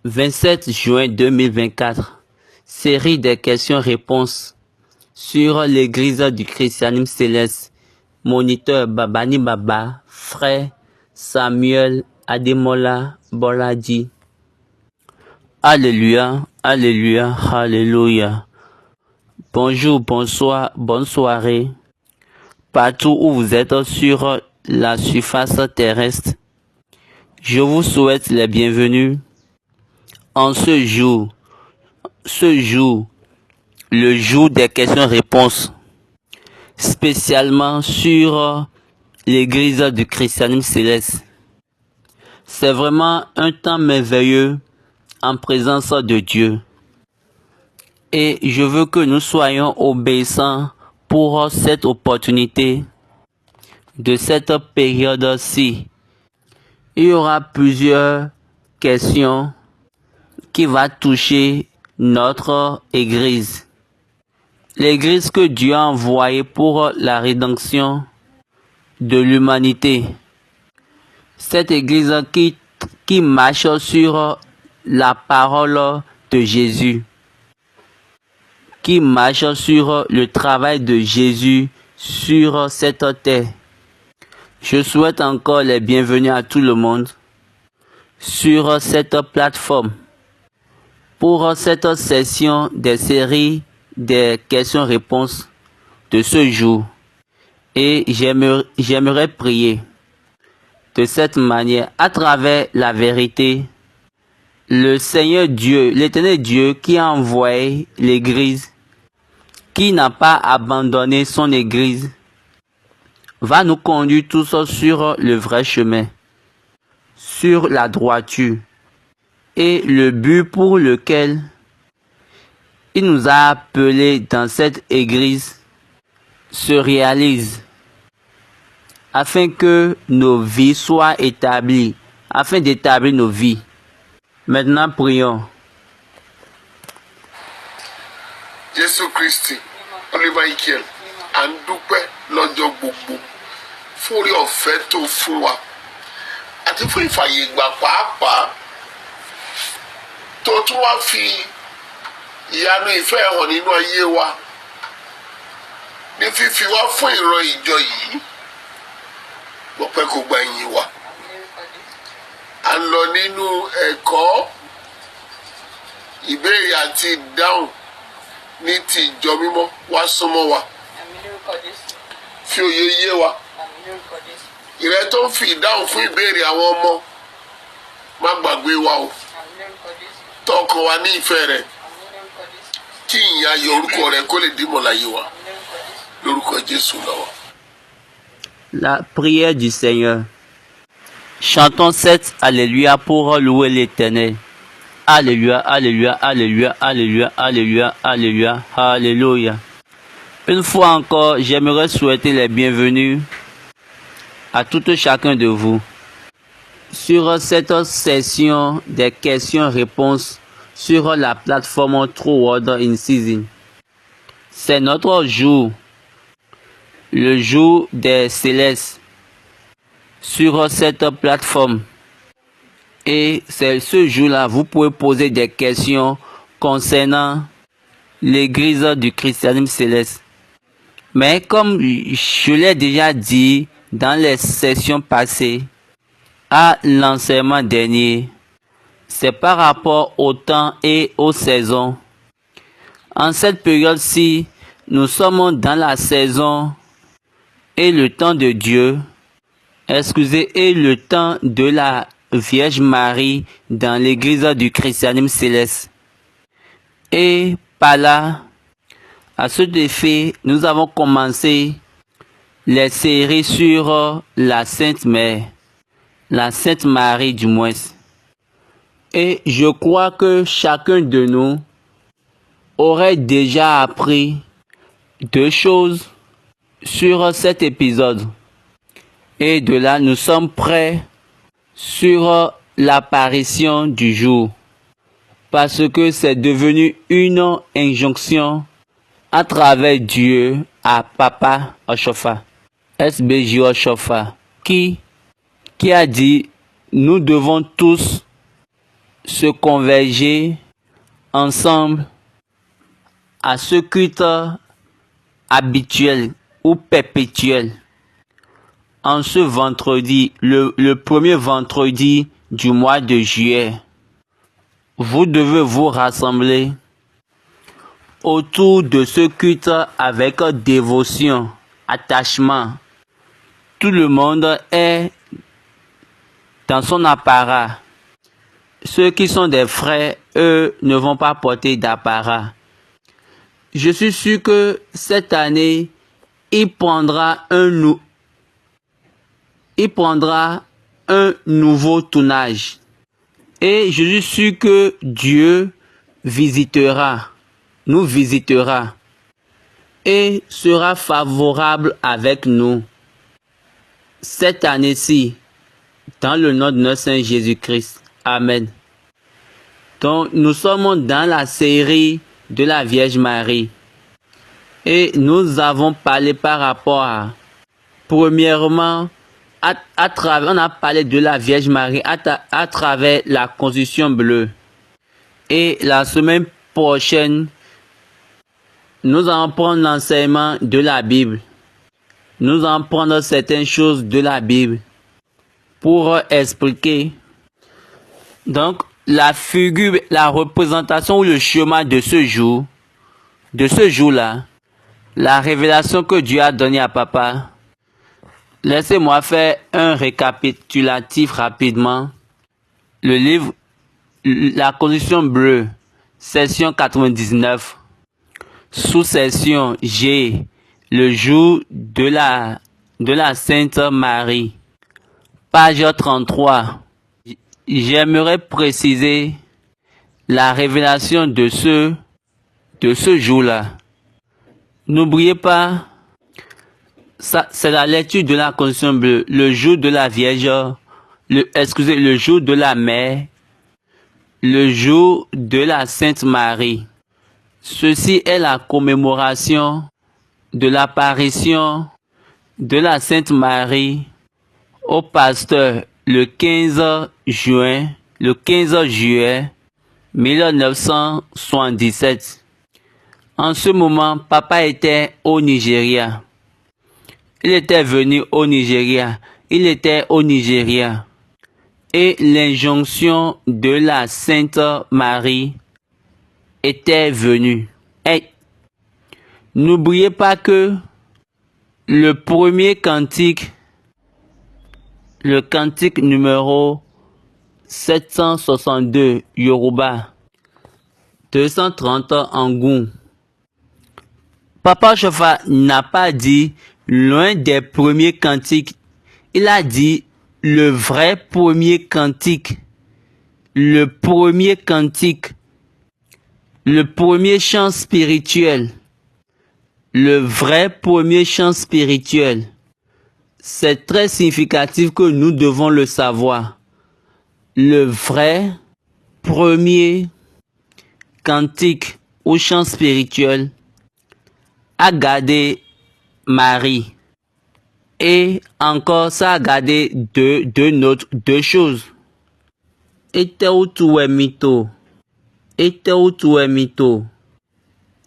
27 juin 2024, série des questions-réponses sur l'église du christianisme céleste. Moniteur Babani Baba, frère Samuel Ademola Boladi. Alléluia, alléluia, alléluia. Bonjour, bonsoir, bonne soirée. Partout où vous êtes sur la surface terrestre, je vous souhaite les bienvenus. En ce jour, le jour des questions-réponses, spécialement sur l'église du christianisme céleste. C'est vraiment un temps merveilleux en présence de Dieu. Et je veux que nous soyons obéissants pour cette opportunité de cette période-ci. Il y aura plusieurs questions qui vont toucher notre église. L'église que Dieu a envoyée pour la rédemption de l'humanité. Cette église qui marche sur la parole de Jésus. Qui marche sur le travail de Jésus sur cette terre. Je souhaite encore les bienvenus à tout le monde sur cette plateforme pour cette session des séries des questions-réponses de ce jour. Et j'aimerais prier de cette manière, à travers la vérité, le Seigneur Dieu, l'Éternel Dieu qui a envoyé l'Église, qui n'a pas abandonné son Église, va nous conduire tous sur le vrai chemin, sur la droiture, et le but pour lequel il nous a appelés dans cette Église se réalise, afin que nos vies soient établies, afin d'établir nos vies. Maintenant, prions. Jésù Kristi, Olúwa Michael, à ń dúpẹ́ lọ́jọ́ gbogbo fún orí ọ̀fẹ́ tó fún wa àti fún ìfàyè ìgbà pàápàá tó tún wá fi ìyanu ìfẹ́ hàn nínú ayé wa ní fífi wá fún ìran ìjọ yìí gbọ́pẹ́ kó gba ìyìn wa. À ń lọ nínú ẹ̀kọ́ ìbéèrè àti ìdáhùn ní ti ìjọ mímọ́ wá súnmọ́ wa fi òye yé wa ìrẹ́ tó ń fi ìdáhùn fún ìbéèrè àwọn ọmọ má gbàgbé wa o tọkàn wa ní ìfẹ́ rẹ kí ìyìn ayọ̀ orúkọ rẹ kó lè dìmọ̀ láyé wa lórúkọ Jésù lọ́wọ́. La prière du Seigneur. Chantons cette Alléluia pour louer l'Éternel. Alléluia, Alléluia, Alléluia, Alléluia, Alléluia, Alléluia, Alléluia. Une fois encore, j'aimerais souhaiter les bienvenus à tout chacun de vous sur cette session des questions-réponses sur la plateforme True Word in Season. C'est notre jour, le jour des célestes, sur cette plateforme. Et c'est ce jour-là, vous pouvez poser des questions concernant l'église du christianisme céleste. Mais comme je l'ai déjà dit dans les sessions passées, à l'enseignement dernier, c'est par rapport au temps et aux saisons. En cette période-ci, nous sommes dans la saison et le temps de Dieu, et le temps de la Vierge Marie dans l'église du christianisme céleste. Et par là, à ce effet, nous avons commencé les séries sur la Sainte Mère, la Sainte Marie du moins. Et je crois que chacun de nous aurait déjà appris deux choses sur cet épisode. Et de là, nous sommes prêts sur l'apparition du jour. Parce que c'est devenu une injonction à travers Dieu à Papa Oshofa, SBJ Oshofa, qui a dit, nous devons tous se converger ensemble à ce culte habituel ou perpétuel en ce vendredi, le premier vendredi du mois de juillet. Vous devez vous rassembler autour de ce culte avec dévotion, attachement. Tout le monde est dans son apparat. Ceux qui sont des frères, eux, ne vont pas porter d'apparat. Je suis sûr que cette année, il prendra un nouveau tournage. Et je suis sûr que Dieu nous visitera et sera favorable avec nous cette année-ci, dans le nom de notre Seigneur Jésus-Christ. Amen. Donc, nous sommes dans la série de la Vierge Marie. Et nous avons parlé par rapport à, premièrement, on a parlé de la Vierge Marie à travers la Constitution bleue. Et la semaine prochaine, nous allons prendre l'enseignement de la Bible. Nous allons prendre certaines choses de la Bible pour expliquer. Donc, la figure, la représentation ou le chemin de ce jour-là, la révélation que Dieu a donnée à papa. Laissez-moi faire un récapitulatif rapidement. Le livre La Constitution bleue, section 99, sous-section G, le jour de la Sainte Marie, page 33. J'aimerais préciser la révélation de ce jour-là. N'oubliez pas, ça, c'est la lecture de la Constitution bleue, le jour de la Vierge, le jour de la Mère, le jour de la Sainte Marie. Ceci est la commémoration de l'apparition de la Sainte Marie au pasteur le 15 juillet 1977. En ce moment, papa était au Nigeria. Il était venu au Nigeria. Il était au Nigeria. Et l'injonction de la Sainte Marie était venue. Et n'oubliez pas que le premier cantique, le cantique numéro 762 Yoruba, 230 Angoum. Papa Shofa n'a pas dit l'un des premiers cantiques. Il a dit le vrai premier cantique. Le premier cantique. Le premier chant spirituel. Le vrai premier chant spirituel. C'est très significatif que nous devons le savoir. Le vrai premier cantique ou chant spirituel a gardé Marie. Et encore, ça a gardé deux choses. Il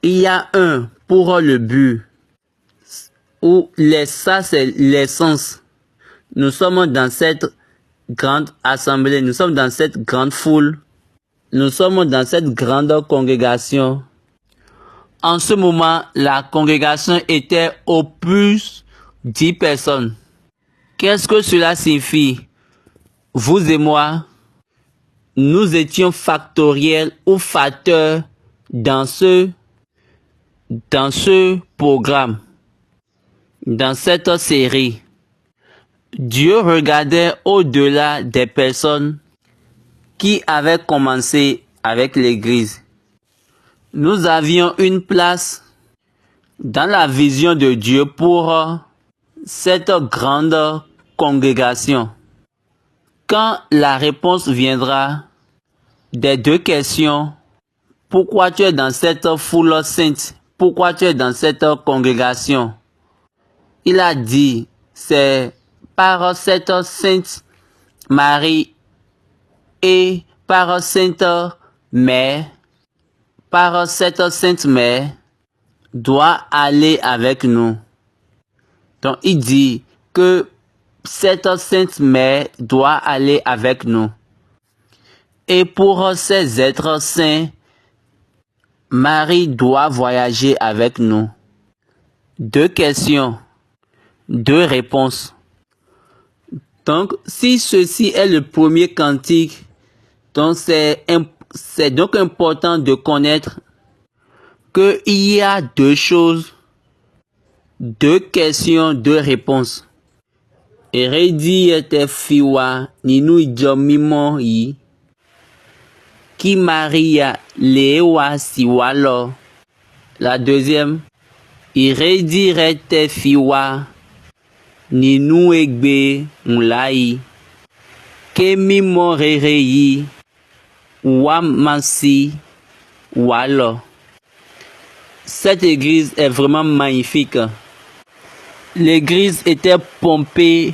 y a un pour le but. Ou ça c'est l'essence. Nous sommes dans cette grande assemblée, nous sommes dans cette grande foule, nous sommes dans cette grande congrégation. En ce moment, la congrégation était au plus 10 personnes. Qu'est-ce que cela signifie? Vous et moi, nous étions factoriels ou facteurs dans ce programme, dans cette série. Dieu regardait au-delà des personnes qui avaient commencé avec l'Église. Nous avions une place dans la vision de Dieu pour cette grande congrégation. Quand la réponse viendra des deux questions, pourquoi tu es dans cette foule sainte? Pourquoi tu es dans cette congrégation? Il a dit, c'est par cette Sainte Marie et par cette sainte mère, doit aller avec nous. Donc, il dit que cette sainte mère doit aller avec nous. Et pour ces êtres saints, Marie doit voyager avec nous. 2 questions, 2 réponses. Donc, si ceci est le premier cantique, donc c'est donc important de connaître qu'il y a 2 choses, 2 questions, 2 réponses. Eredi ete fiwa ninu idjomimo yi. Ki Maria lewa siwalo. La deuxième, Eredi rete fiwa ninu egbe nlai. Ke mimo rere yi wamasi walo. Cette église est vraiment magnifique. L'église était pompée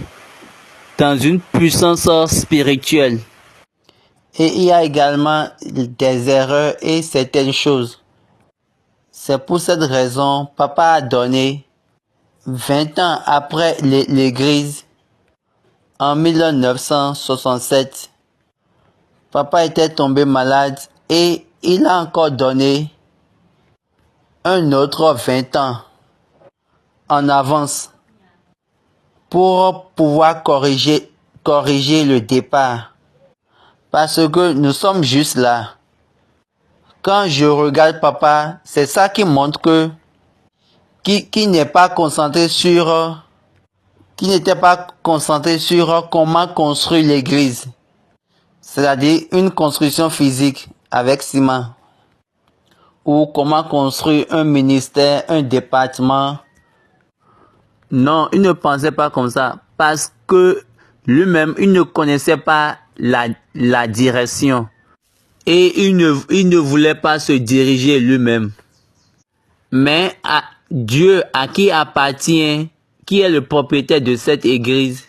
dans une puissance spirituelle. Et il y a également des erreurs et certaines choses. C'est pour cette raison, papa a donné 20 ans après l'église, en 1967. Papa était tombé malade et il a encore donné un autre 20 ans en avance pour pouvoir corriger le départ. Parce que nous sommes juste là. Quand je regarde papa, c'est ça qui montre que qui n'est pas concentré sur qui n'était pas concentré sur comment construire l'église. C'est-à-dire une construction physique avec ciment. Ou comment construire un ministère, un département. Non, il ne pensait pas comme ça. Parce que lui-même, il ne connaissait pas la direction. Et il ne voulait pas se diriger lui-même. Mais à Dieu, à qui appartient, qui est le propriétaire de cette église,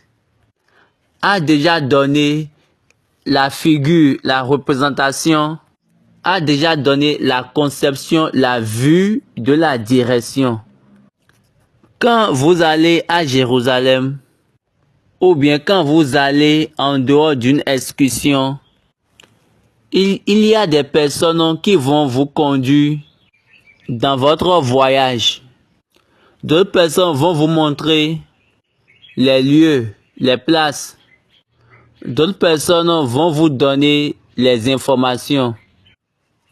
a déjà donné la figure, la représentation, a déjà donné la conception, la vue de la direction. Quand vous allez à Jérusalem, ou bien quand vous allez en dehors d'une excursion, il y a des personnes qui vont vous conduire dans votre voyage. D'autres personnes vont vous montrer les lieux, les places. D'autres personnes vont vous donner les informations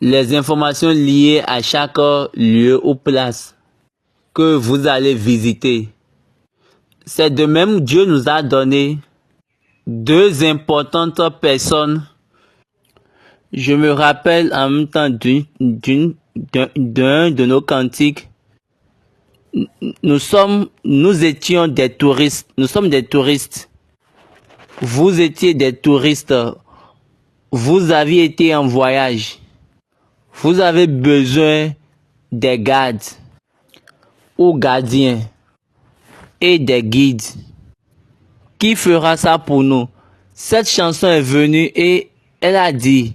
liées à chaque lieu ou place que vous allez visiter. C'est de même Dieu nous a donné 2 importantes personnes. Je me rappelle en même temps d'un de nos cantiques. Nous étions des touristes. Nous sommes des touristes. Vous étiez des touristes. Vous aviez été en voyage. Vous avez besoin des gardes ou gardiens et des guides. Qui fera ça pour nous? Cette chanson est venue et elle a dit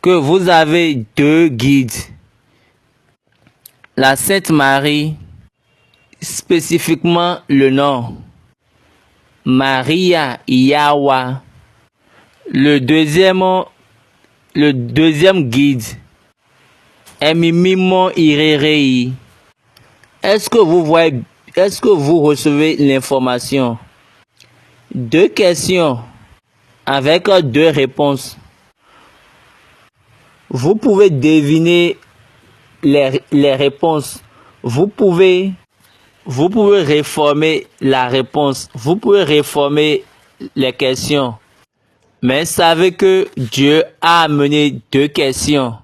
que vous avez 2 guides. La Sainte Marie, spécifiquement le nom, Maria Yawa. Le deuxième guide est Mimimo Irerei. Est-ce que vous recevez l'information? 2 questions avec 2 réponses. Vous pouvez deviner les réponses. Vous pouvez réformer la réponse. Vous pouvez réformer les questions. Mais savez que Dieu a amené 2 questions.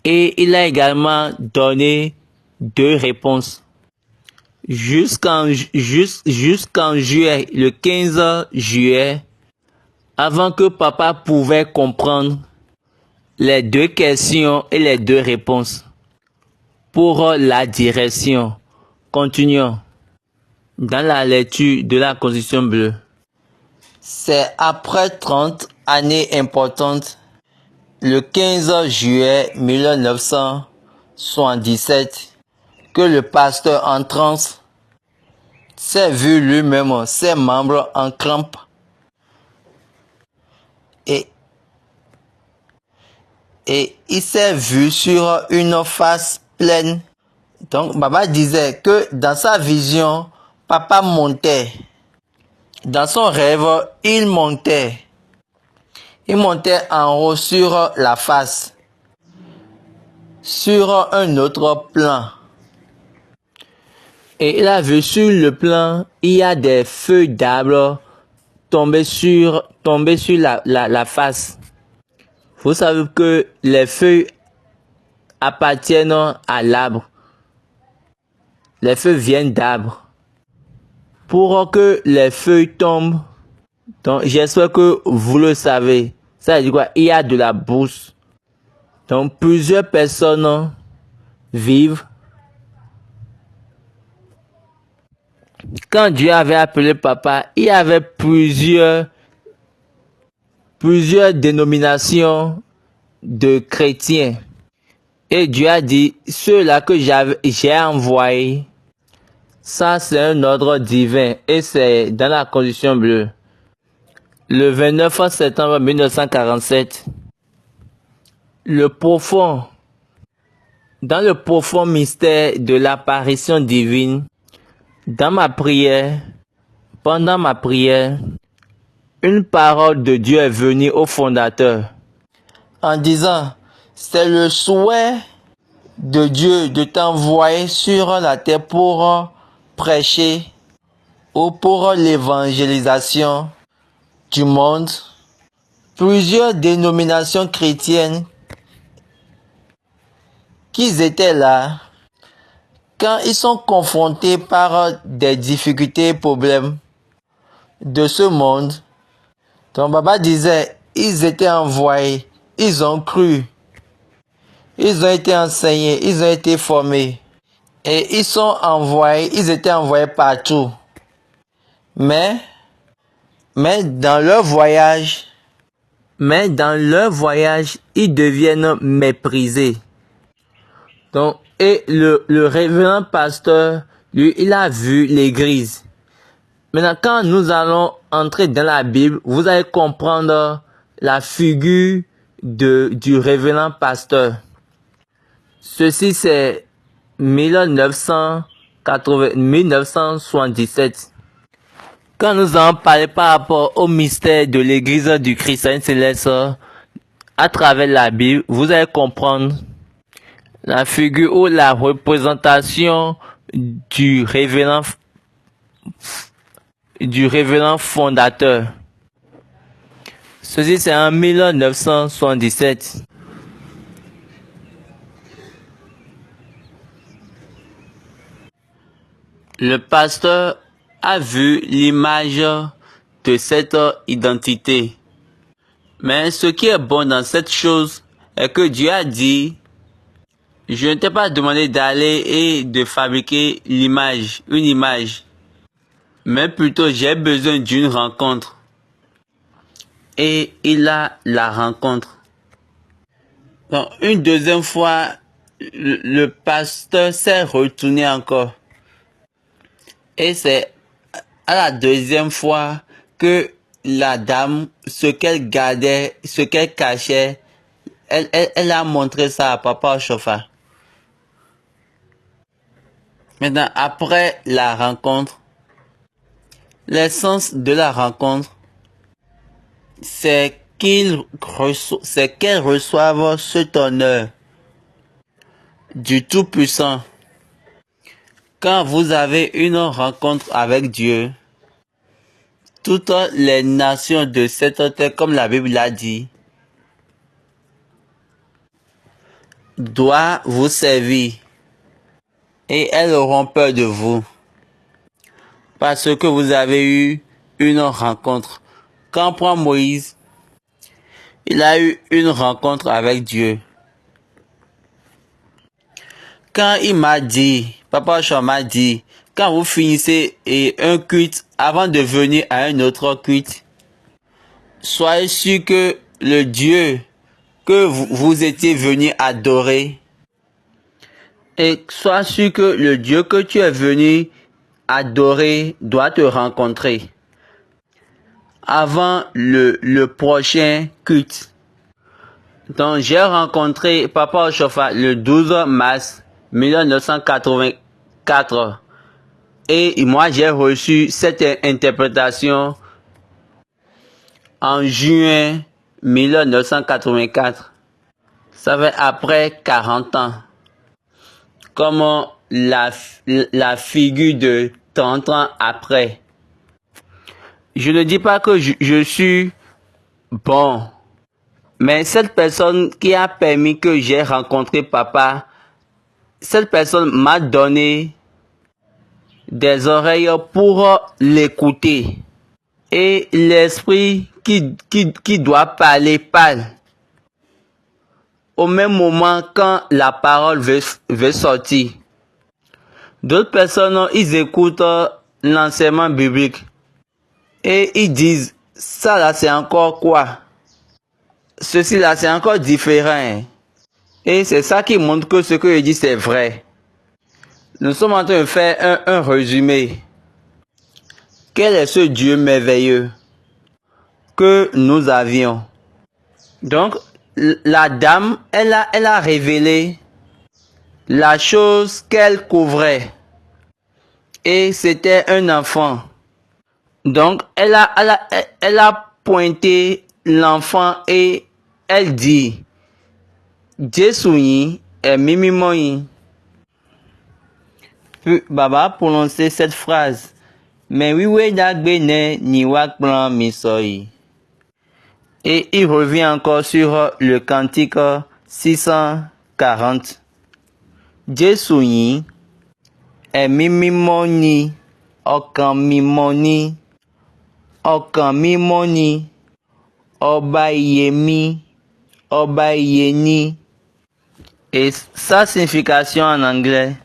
Et il a également donné 2 réponses. Jusqu'en juillet, le 15 juillet, avant que papa pouvait comprendre les 2 questions et les 2 réponses. Pour la direction, continuons dans la lecture de la Constitution bleue. C'est après 30 année importante, le 15 juillet 1977, que le pasteur en transe s'est vu lui-même ses membres en crampes et il s'est vu sur une face pleine. Donc, Baba disait que dans sa vision, papa montait. Dans son rêve, il montait. Il montait en haut sur la face, sur un autre plan. Et il a vu sur le plan, il y a des feuilles d'arbres tombées sur la face. Vous savez que les feuilles appartiennent à l'arbre. Les feuilles viennent d'arbres. Pour que les feuilles tombent, donc j'espère que vous le savez. Ça veut dire quoi? Il y a de la bourse. Donc plusieurs personnes vivent. Quand Dieu avait appelé papa, il y avait plusieurs dénominations de chrétiens. Et Dieu a dit, ceux-là que j'ai envoyés, ça c'est un ordre divin et c'est dans la condition bleue. Le 29 septembre 1947, dans le profond mystère de l'apparition divine, pendant ma prière, une parole de Dieu est venue au fondateur en disant, c'est le souhait de Dieu de t'envoyer sur la terre pour prêcher ou pour l'évangélisation du monde. Plusieurs dénominations chrétiennes qui étaient là, quand ils sont confrontés par des difficultés et problèmes de ce monde, donc Baba disait, ils étaient envoyés, ils ont cru, ils ont été enseignés, ils ont été formés, et ils sont envoyés, ils étaient envoyés partout. Mais dans leur voyage, ils deviennent méprisés. Donc, et le révérend pasteur, lui, il a vu l'église. Maintenant, quand nous allons entrer dans la Bible, vous allez comprendre la figure du révérend pasteur. Ceci, c'est 1977. Quand nous allons parler par rapport au mystère de l'église du Christ céleste, à travers la Bible, vous allez comprendre la figure ou la représentation du révérend fondateur. Ceci c'est en 1977. Le pasteur a vu l'image de cette identité. Mais ce qui est bon dans cette chose est que Dieu a dit, je ne t'ai pas demandé d'aller et de fabriquer une image. Mais plutôt j'ai besoin d'une rencontre. Et il a la rencontre. Donc, une deuxième fois, le pasteur s'est retourné encore. Et c'est à la deuxième fois que la dame, ce qu'elle gardait, ce qu'elle cachait, elle a montré ça à papa Chauffard. Maintenant, après la rencontre, l'essence de la rencontre, c'est qu'elle reçoive cet honneur du Tout-Puissant. Quand vous avez une rencontre avec Dieu, toutes les nations de cette terre, comme la Bible l'a dit, doivent vous servir et elles auront peur de vous parce que vous avez eu une rencontre. Quand prend Moïse, il a eu une rencontre avec Dieu. Quand il m'a dit, Papa Chouan m'a dit, quand vous finissez un culte, avant de venir à un autre culte, soyez sûr que le Dieu que vous étiez venu adorer, et sois sûr que le Dieu que tu es venu adorer doit te rencontrer avant le prochain culte. Donc, j'ai rencontré Papa Oshofa le 12 mars 1984 et moi j'ai reçu cette interprétation en juin 1984. Ça fait après 40 ans. Comme la figure de 30 ans après. Je ne dis pas que je suis bon. Mais cette personne qui a permis que j'ai rencontré papa, cette personne m'a donné des oreilles pour l'écouter. Et l'esprit qui doit parler parle. Au même moment quand la parole veut sortir. D'autres personnes, ils écoutent l'enseignement biblique. Et ils disent, ça là c'est encore quoi? Ceci là c'est encore différent. Et c'est ça qui montre que ce que je dis c'est vrai. Nous sommes en train de faire un résumé. Quel est ce Dieu merveilleux que nous avions? Donc, la dame, elle a révélé la chose qu'elle couvrait. Et c'était un enfant. Donc, elle a pointé l'enfant et elle dit, Jésus est mimimoyi. Puis, Baba a prononcé cette phrase. Mais oui, d'agbene ni wakplan misoyi. Et il revient encore sur le cantique 640. Jésus est mimimoni, okamimoni, okamimoni, obayemi, obayeni. Et sa signification en anglais,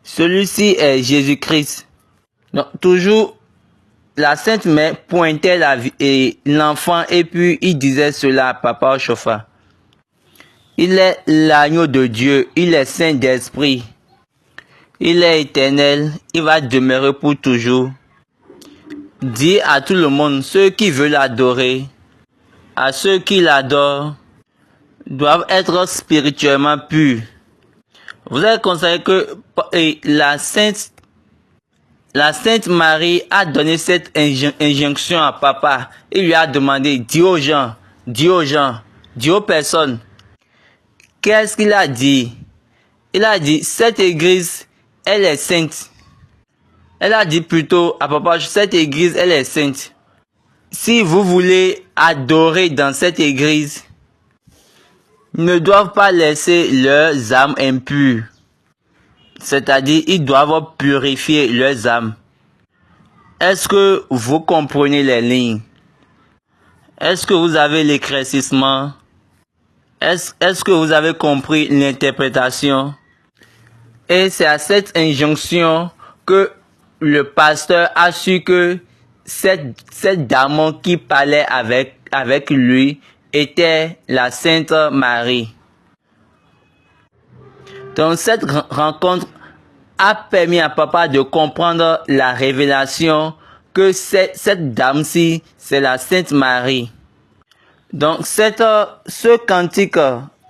celui-ci est Jésus-Christ. Donc, toujours, la Sainte Mère pointait l'enfant et puis il disait cela à Papa Oshofa. Il est l'agneau de Dieu, il est saint d'esprit, il est éternel, il va demeurer pour toujours. Dis à tout le monde, ceux qui veulent l'adorer, à ceux qui l'adorent, doivent être spirituellement purs. Vous avez constaté que la Sainte Marie a donné cette injonction à papa. Il lui a demandé, dis aux gens, dis aux personnes. Qu'est-ce qu'il a dit? Il a dit, cette église, elle est sainte. Elle a dit plutôt à papa, cette église, elle est sainte. Si vous voulez adorer dans cette église, ne doivent pas laisser leurs âmes impures. C'est-à-dire, ils doivent purifier leurs âmes. Est-ce que vous comprenez les lignes? Est-ce que vous avez l'éclaircissement? Est-ce que vous avez compris l'interprétation? Et c'est à cette injonction que le pasteur a su que cette dame qui parlait avec lui était la Sainte Marie. Donc cette rencontre a permis à papa de comprendre la révélation que cette dame-ci, c'est la Sainte Marie. Donc ce cantique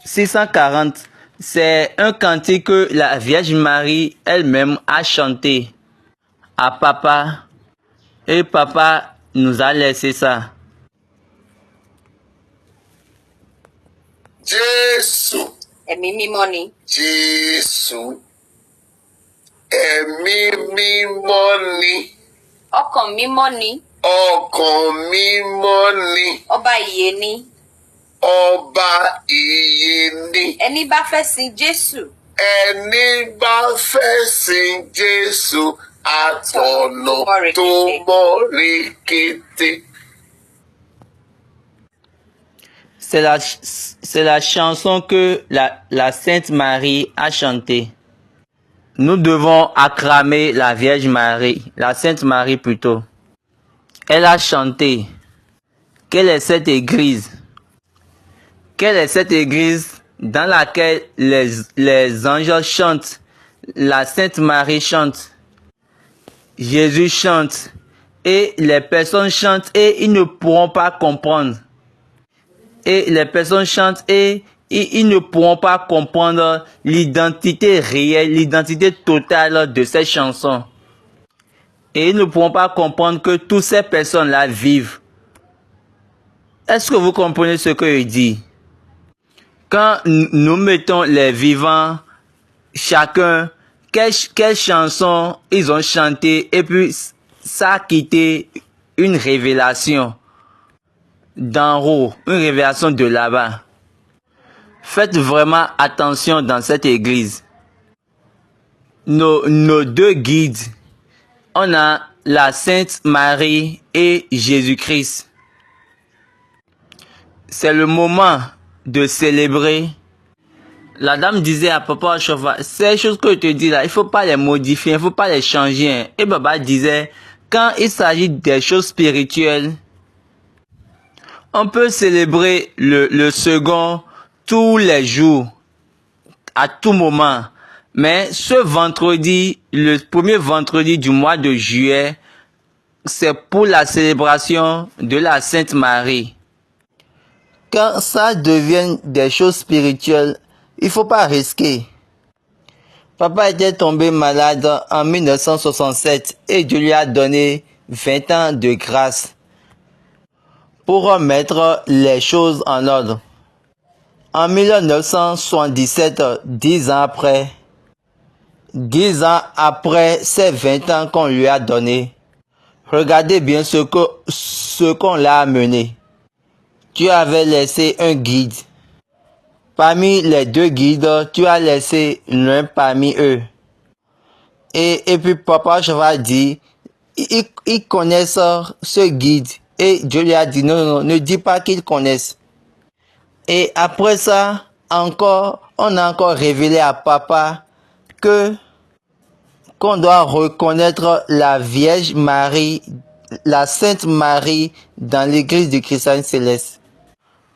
640, c'est un cantique que la Vierge Marie elle-même a chanté à papa. Et papa nous a laissé ça. Jésù. Ẹ̀mí mímọ́ ni. Jésù. Ẹ̀mí mímọ́ ni. Ọkàn mímọ́ ni. Ọkàn mímọ́ ni. Ọba ìyè ni. Ọba ìyè ni. Ẹni bá fẹ́ sin Jésù. Ẹni bá fẹ́ sin Jésù àtọ̀nà tó mọ́ rékété. C'est la chanson que la Sainte Marie a chantée. Nous devons acclamer la Vierge Marie, la Sainte Marie plutôt. Elle a chanté Quelle est cette église? Quelle est cette église dans laquelle les anges chantent, la Sainte Marie chante, Jésus chante, et les personnes chantent et ils ne pourront pas comprendre. Et les personnes chantent et ils ne pourront pas comprendre l'identité réelle, l'identité totale de ces chansons. Et ils ne pourront pas comprendre que toutes ces personnes-là vivent. Est-ce que vous comprenez ce que je dis? Quand nous mettons les vivants, chacun, quelle chanson ils ont chanté, et puis ça a quitté une révélation d'en haut, une révélation de là-bas. Faites vraiment attention dans cette église. Nos deux guides, on a la Sainte Marie et Jésus-Christ. C'est le moment de célébrer. La dame disait à Papa Chofa, ces choses que je te dis là, il ne faut pas les modifier, il ne faut pas les changer. Et Baba disait, quand il s'agit des choses spirituelles, on peut célébrer le second tous les jours, à tout moment. Mais ce vendredi, le premier vendredi du mois de juillet, c'est pour la célébration de la Sainte Marie. Quand ça devient des choses spirituelles, il ne faut pas risquer. Papa était tombé malade en 1967 et Dieu lui a donné 20 ans de grâce pour remettre les choses en ordre. En 1977, 10 ans après ces 20 ans qu'on lui a donné, regardez bien ce qu'on l'a amené. Tu avais laissé un guide. Parmi les deux guides, tu as laissé l'un parmi eux. Et puis Papa Chofa dit, ils connaissent ce guide. Et Dieu lui a dit, non, ne dis pas qu'ils connaissent. Et après ça, on a encore révélé à Papa qu'on doit reconnaître la Vierge Marie, la Sainte Marie dans l'église du Christ Céleste.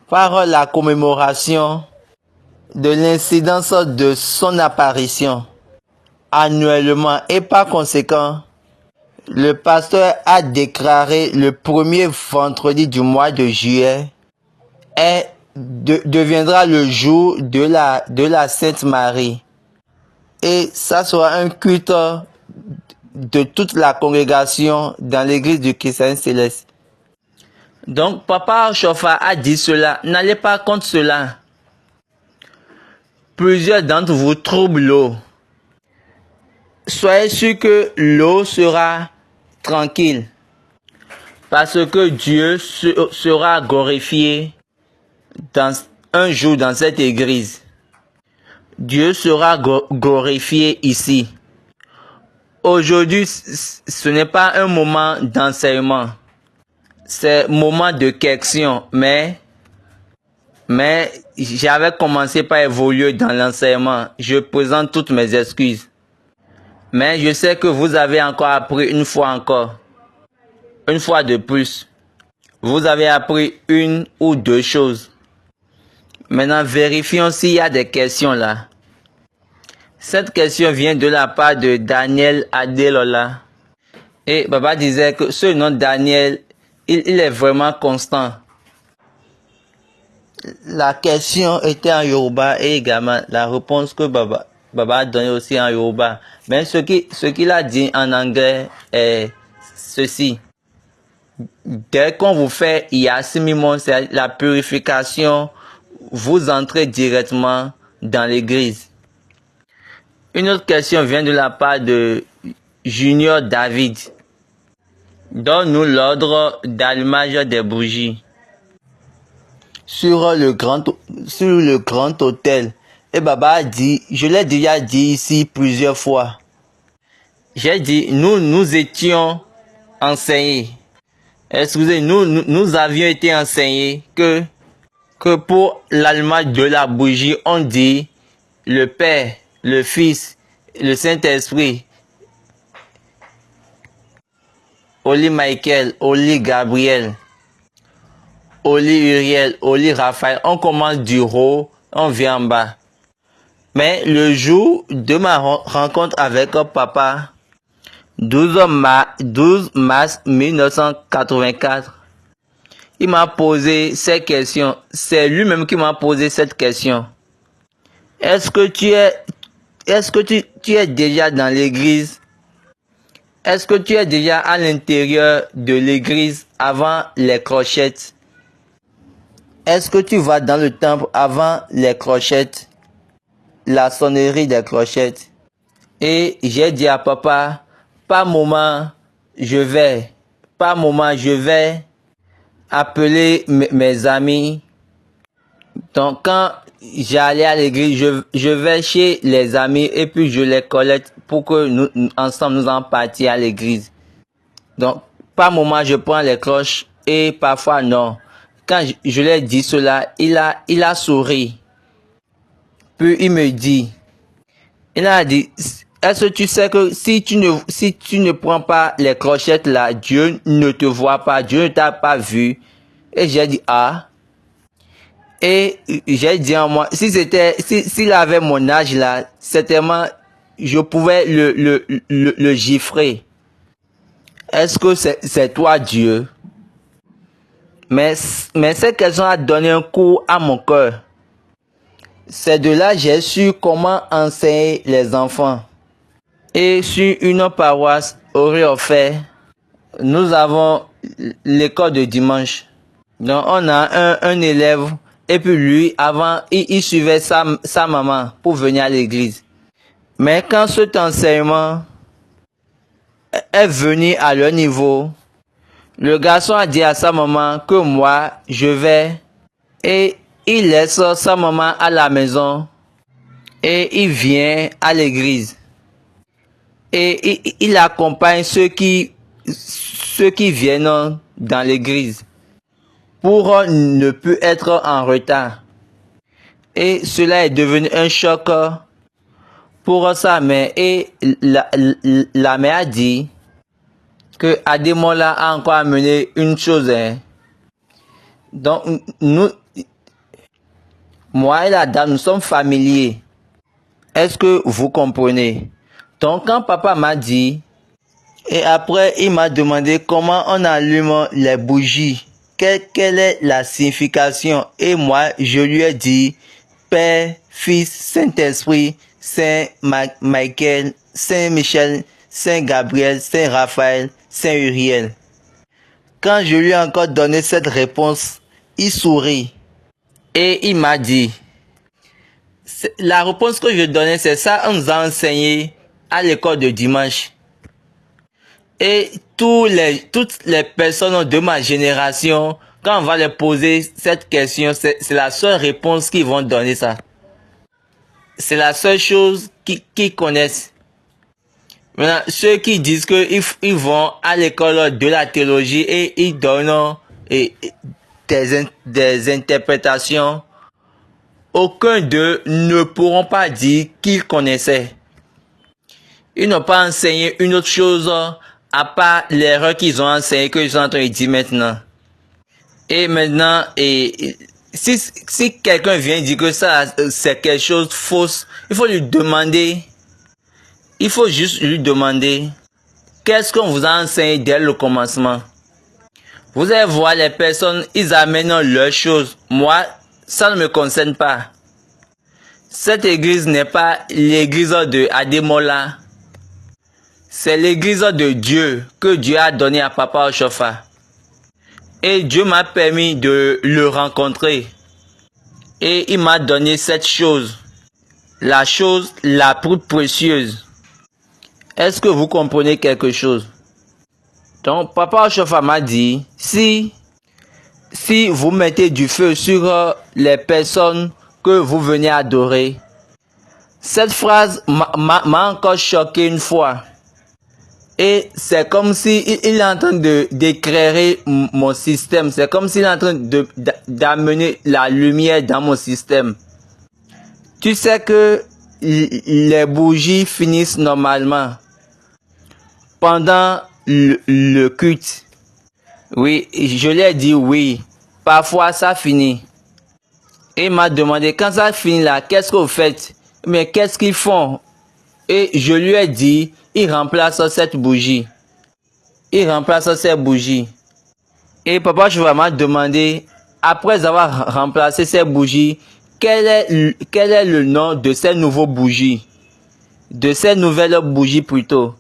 Par la commémoration de l'incidence de son apparition annuellement, et par conséquent, le pasteur a déclaré le premier vendredi du mois de juillet deviendra le jour de la Sainte Marie. Et ça sera un culte de toute la congrégation dans l'église du Christ Céleste. Donc Papa Chofa a dit cela, n'allez pas contre cela. Plusieurs d'entre vous troublent l'eau. Soyez sûr que l'eau sera tranquille. Parce que Dieu sera glorifié un jour dans cette église. Dieu sera glorifié ici. Aujourd'hui, ce n'est pas un moment d'enseignement. C'est un moment de question. Mais j'avais commencé par évoluer dans l'enseignement. Je présente toutes mes excuses. Mais je sais que vous avez encore appris une fois encore. Une fois de plus. Vous avez appris une ou deux choses. Maintenant, vérifions s'il y a des questions là. Cette question vient de la part de Daniel Adelola. Et Baba disait que ce nom Daniel, il est vraiment constant. La question était en Yoruba et également la réponse que Baba a donnée aussi en Yoruba. Mais ce qu'il a dit en anglais est ceci. Dès qu'on vous fait Yasimimon, c'est la purification, vous entrez directement dans l'église. Une autre question vient de la part de Junior David. Donne-nous l'ordre d'allumage des bougies sur le grand hôtel. Et Baba a dit, je l'ai déjà dit ici plusieurs fois. J'ai dit, nous étions enseignés. Excusez, nous avions été enseignés que pour l'allumage de la bougie, on dit le Père, le Fils, le Saint-Esprit, Oli Michael, Oli Gabriel. Oli Uriel, Oli Raphaël, on commence du haut, on vient en bas. Mais le jour de ma rencontre avec papa, 12 mars 1984, il m'a posé cette question. C'est lui-même qui m'a posé cette question. Est-ce que tu es déjà dans l'église? Est-ce que tu es déjà à l'intérieur de l'église avant les clochettes? Est-ce que tu vas dans le temple avant les clochettes? La sonnerie des clochettes? Et j'ai dit à papa, par moment, je vais appeler mes amis. Donc quand j'allais à l'église, je vais chez les amis et puis je les collecte pour que nous ensemble nous en partions à l'église. Donc par moment je prends les cloches et parfois non. Quand je lui ai dit cela, il a souri. Puis il me dit, est-ce que tu sais que si tu ne prends pas les clochettes là, Dieu ne te voit pas, Dieu ne t'a pas vu. Et j'ai dit, ah. Et j'ai dit en moi, s'il avait mon âge là, certainement, je pouvais le gifler. Est-ce que c'est toi Dieu? Mais cette question a donné un coup à mon cœur. C'est de là que j'ai su comment enseigner les enfants. Et sur une paroisse au Réaufert, nous avons l'école de dimanche. Donc on a un élève et puis lui, avant, il suivait sa maman pour venir à l'église. Mais quand cet enseignement est venu à leur niveau, le garçon a dit à sa maman que moi, je vais, et il laisse sa maman à la maison et il vient à l'église. Et il accompagne ceux qui viennent dans l'église pour ne plus être en retard. Et cela est devenu un choc pour sa mère. Et la mère a dit que Ademola a encore amené une chose. Donc, moi et la dame, nous sommes familiers. Est-ce que vous comprenez? Donc, quand papa m'a dit, et après, il m'a demandé comment on allume les bougies. Quelle est la signification? Et moi, je lui ai dit, Père, Fils, Saint-Esprit, Saint Michael, Saint Michel, Saint Gabriel, Saint Raphaël, Saint Uriel. Quand je lui ai encore donné cette réponse, il sourit. Et il m'a dit, la réponse que je donnais, c'est ça, on nous a enseigné à l'école de dimanche. Et toutes les personnes de ma génération, quand on va leur poser cette question, c'est la seule réponse qu'ils vont donner ça. C'est la seule chose qu'ils connaissent. Maintenant, ceux qui disent qu'ils vont à l'école de la théologie et ils donnent des interprétations, aucun d'eux ne pourront pas dire qu'ils connaissaient. Ils n'ont pas enseigné une autre chose à part l'erreur qu'ils ont enseigné, que ils sont en train de dire maintenant. Et maintenant, si quelqu'un vient dire que ça, c'est quelque chose de fausse, il faut lui demander, il faut juste lui demander, qu'est-ce qu'on vous a enseigné dès le commencement? Vous allez voir les personnes, ils amènent leurs choses. Moi, ça ne me concerne pas. Cette église n'est pas l'église de Ademola. C'est l'église de Dieu que Dieu a donné à Papa Oshofa. Et Dieu m'a permis de le rencontrer. Et il m'a donné cette chose. La chose la plus précieuse. Est-ce que vous comprenez quelque chose? Donc, Papa Oshofa m'a dit, si vous mettez du feu sur les personnes que vous venez adorer, cette phrase m'a encore choqué une fois. Et c'est comme si il est en train d'éclairer mon système. C'est comme s'il est en train d'amener la lumière dans mon système. Tu sais que les bougies finissent normalement pendant le culte. Oui, je lui ai dit oui. parfois ça finit. Et il m'a demandé, quand ça finit là, qu'est-ce que vous faites? Mais qu'est-ce qu'ils font? Et je lui ai dit, il remplace cette bougie. Il remplace cette bougie. Et Papa Chauffard m'a demandé, après avoir remplacé ces bougies, quel est le nom de ces nouveaux bougies? De ces nouvelles bougies plutôt.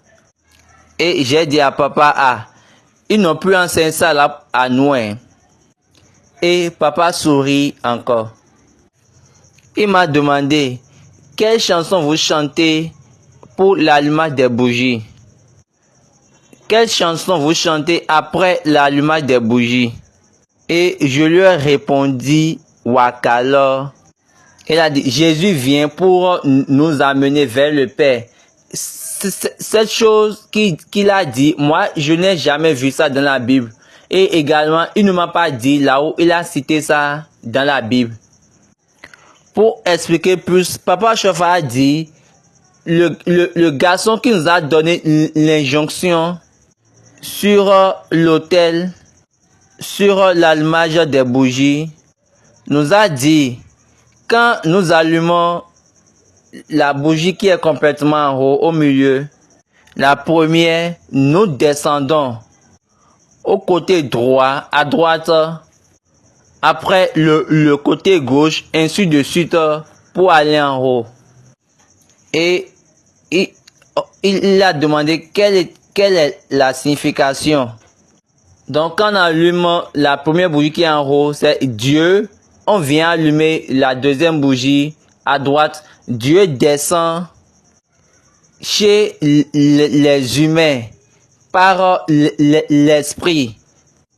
Et j'ai dit à Papa, ils n'ont plus enseigné ça là à nous. Hein. Et Papa sourit encore. Il m'a demandé, quelle chanson vous chantez pour l'allumage des bougies? Quelle chanson vous chantez après l'allumage des bougies? Et je lui ai répondu, Wakalo. Il a dit, Jésus vient pour nous amener vers le Père. Cette chose qu'il a dit, moi, je n'ai jamais vu ça dans la Bible. Et également, il ne m'a pas dit là où il a cité ça dans la Bible. Pour expliquer plus, Papa Chauffard a dit, le garçon qui nous a donné l'injonction sur l'autel, sur l'allumage des bougies, nous a dit, quand nous allumons la bougie qui est complètement en haut, au milieu, la première, nous descendons au côté droit, à droite, après le côté gauche, ainsi de suite, pour aller en haut. Et il a demandé quelle est la signification. Donc, quand on allume la première bougie qui est en haut, c'est Dieu. On vient allumer la deuxième bougie à droite. Dieu descend chez les humains par l'esprit.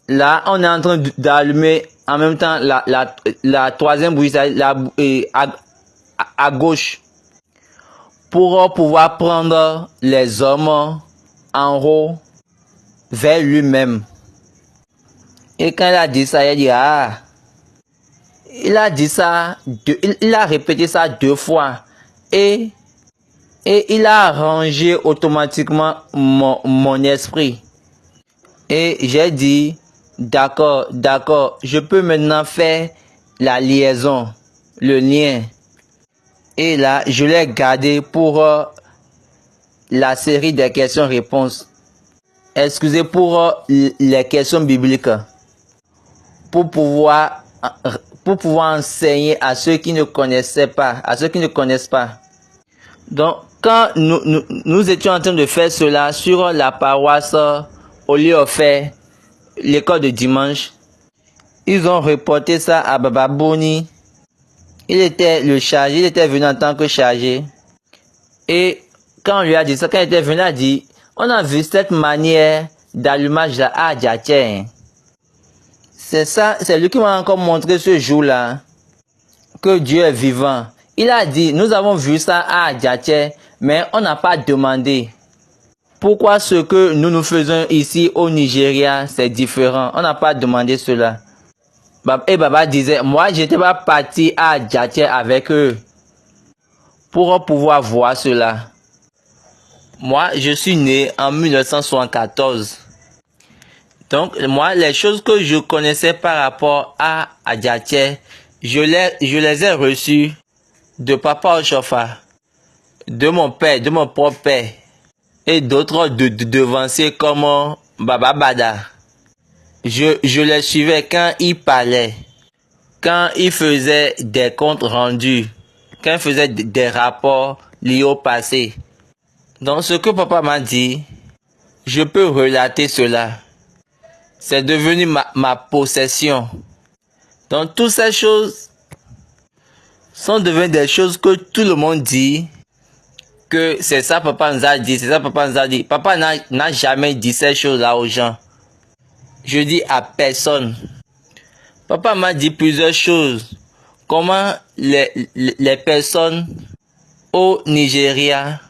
Là, on est en train d'allumer en même temps la troisième bougie à gauche pour pouvoir prendre les hommes en haut vers lui-même. Et quand il a dit ça, il a dit il a dit ça, il a répété ça 2 fois et il a rangé automatiquement mon esprit. Et j'ai dit, d'accord, je peux maintenant faire la liaison, le lien. Et là, je l'ai gardé pour la série des questions-réponses. Excusez pour les questions bibliques. Pour pouvoir enseigner à ceux qui ne connaissaient pas, à ceux qui ne connaissent pas. Donc, quand nous étions en train de faire cela sur la paroisse Oliofer, l'école de dimanche, ils ont reporté ça à Baba Boni. Il était le chargé, il était venu en tant que chargé. Et quand on lui a dit ça, quand il était venu, il a dit, on a vu cette manière d'allumage là à Djatien. C'est ça, c'est lui qui m'a encore montré ce jour-là que Dieu est vivant. Il a dit, nous avons vu ça à Djatien, mais on n'a pas demandé. Pourquoi ce que nous faisons ici au Nigeria, c'est différent? On n'a pas demandé cela. Et Baba disait, moi, j'étais pas parti à Djatien avec eux pour pouvoir voir cela. Moi, je suis né en 1974. Donc, moi, les choses que je connaissais par rapport à Djatien, je les ai reçues de Papa Chauffard, de mon père, de mon propre père, et d'autres devanciers comme Baba Bada. Je les suivais quand ils parlaient, quand ils faisaient des comptes rendus, quand ils faisaient des rapports liés au passé. Donc, ce que Papa m'a dit, je peux relater cela. C'est devenu ma possession. Donc, toutes ces choses sont devenues des choses que tout le monde dit, que c'est ça Papa nous a dit, c'est ça Papa nous a dit. Papa n'a jamais dit ces choses-là aux gens. Je dis à personne. Papa m'a dit plusieurs choses. Comment les personnes au Nigeria,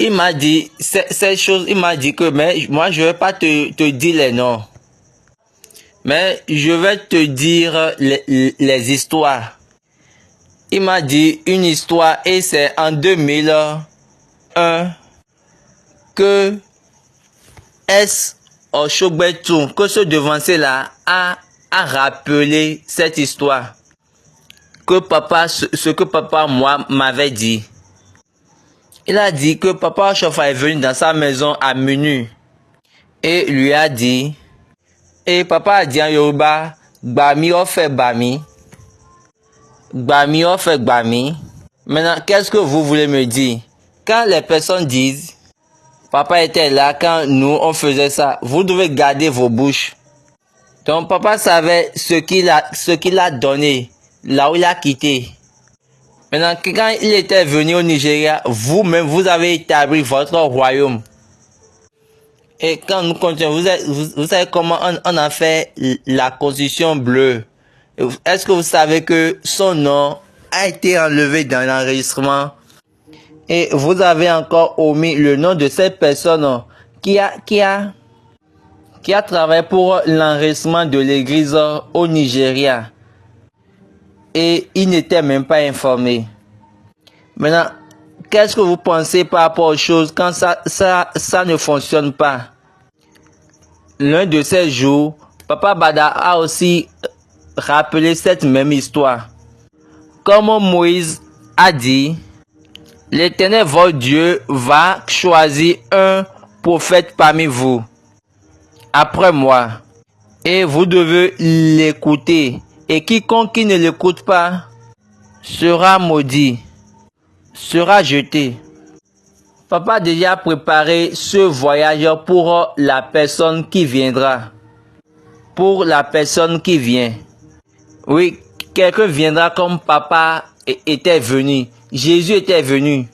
il m'a dit ces choses, il m'a dit que mais moi je vais pas te dire les noms. Mais je vais te dire les histoires. Il m'a dit une histoire et c'est en 2001 que S. Oshogbetu, que ce devancier là a a rappelé cette histoire que papa, ce que papa moi m'avait dit. Il a dit que papa Oshofa est venu dans sa maison à minuit et lui a dit, et papa a dit en Yoruba, Gbami o fait Gbami. Gbami o fait Gbami. Maintenant, qu'est-ce que vous voulez me dire? Quand les personnes disent, papa était là quand nous on faisait ça, vous devez garder vos bouches. Donc papa savait ce qu'il a donné, là où il a quitté. Maintenant, quand il était venu au Nigeria, vous-même, vous avez établi votre royaume. Et quand nous continuons, vous savez comment on a fait la constitution bleue. Est-ce que vous savez que son nom a été enlevé dans l'enregistrement? Et vous avez encore omis le nom de cette personne qui a travaillé pour l'enregistrement de l'église au Nigeria. Et il n'était même pas informé. Maintenant, qu'est-ce que vous pensez par rapport aux choses quand ça ne fonctionne pas? L'un de ces jours, Papa Bada a aussi rappelé cette même histoire. Comme Moïse a dit, l'Éternel votre Dieu va choisir un prophète parmi vous, après moi, et vous devez l'écouter. Et quiconque qui ne l'écoute pas sera maudit, sera jeté. Papa a déjà préparé ce voyage pour la personne qui viendra. Pour la personne qui vient. Oui, quelqu'un viendra comme papa était venu. Jésus était venu.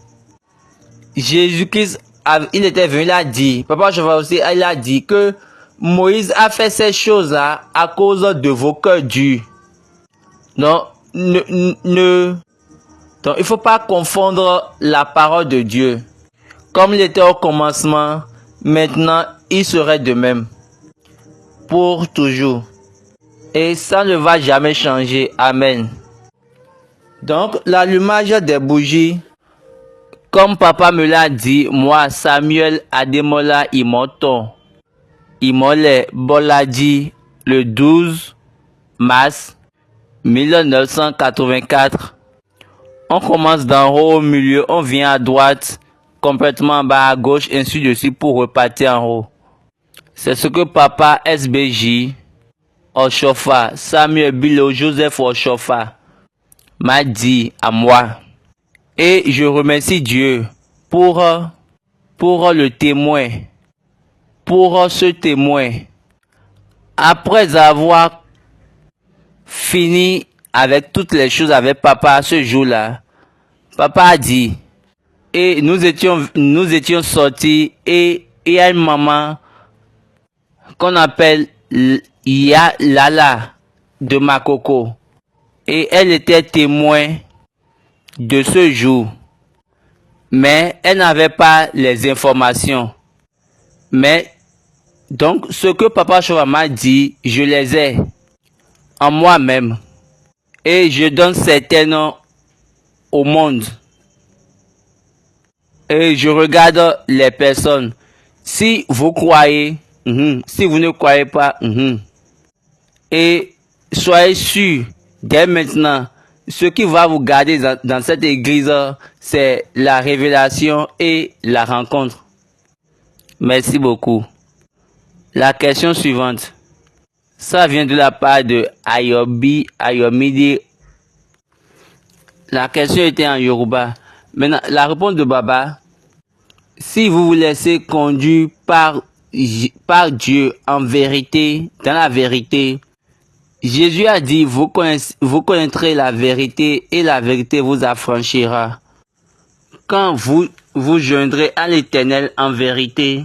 Jésus-Christ, il était venu, il a dit, Papa Oshofa aussi, il a dit que Moïse a fait ces choses-là à cause de vos cœurs durs. Donc, donc, il ne faut pas confondre la parole de Dieu. Comme il était au commencement, maintenant, il serait de même. Pour toujours. Et ça ne va jamais changer. Amen. Donc, l'allumage des bougies, comme papa me l'a dit, moi, Samuel Ademola Imoto, Imole Boladi, le 12 mars 1984. On commence d'en haut au milieu, on vient à droite, complètement en bas à gauche, ainsi de suite pour repartir en haut. C'est ce que papa SBJ Oshofa, Samuel Bilo Joseph Oshofa m'a dit à moi. Et je remercie Dieu pour le témoin, pour ce témoin. Après avoir fini avec toutes les choses avec papa ce jour-là, papa a dit, et nous étions sortis et il y a une maman qu'on appelle Ya Lala de Makoko. Et elle était témoin de ce jour. Mais elle n'avait pas les informations. Mais donc ce que Papa Oshofa m'a dit, je les ai en moi-même. Et je donne certaines au monde. Et je regarde les personnes. Si vous croyez, si vous ne croyez pas, et soyez sûr, dès maintenant, ce qui va vous garder dans cette église, c'est la révélation et la rencontre. Merci beaucoup. La question suivante. Ça vient de la part de Ayomidi. La question était en Yoruba. Maintenant, la réponse de Baba. Si vous vous laissez conduire par Dieu en vérité, dans la vérité, Jésus a dit, vous connaîtrez la vérité et la vérité vous affranchira. Quand vous joindrez à l'Éternel en vérité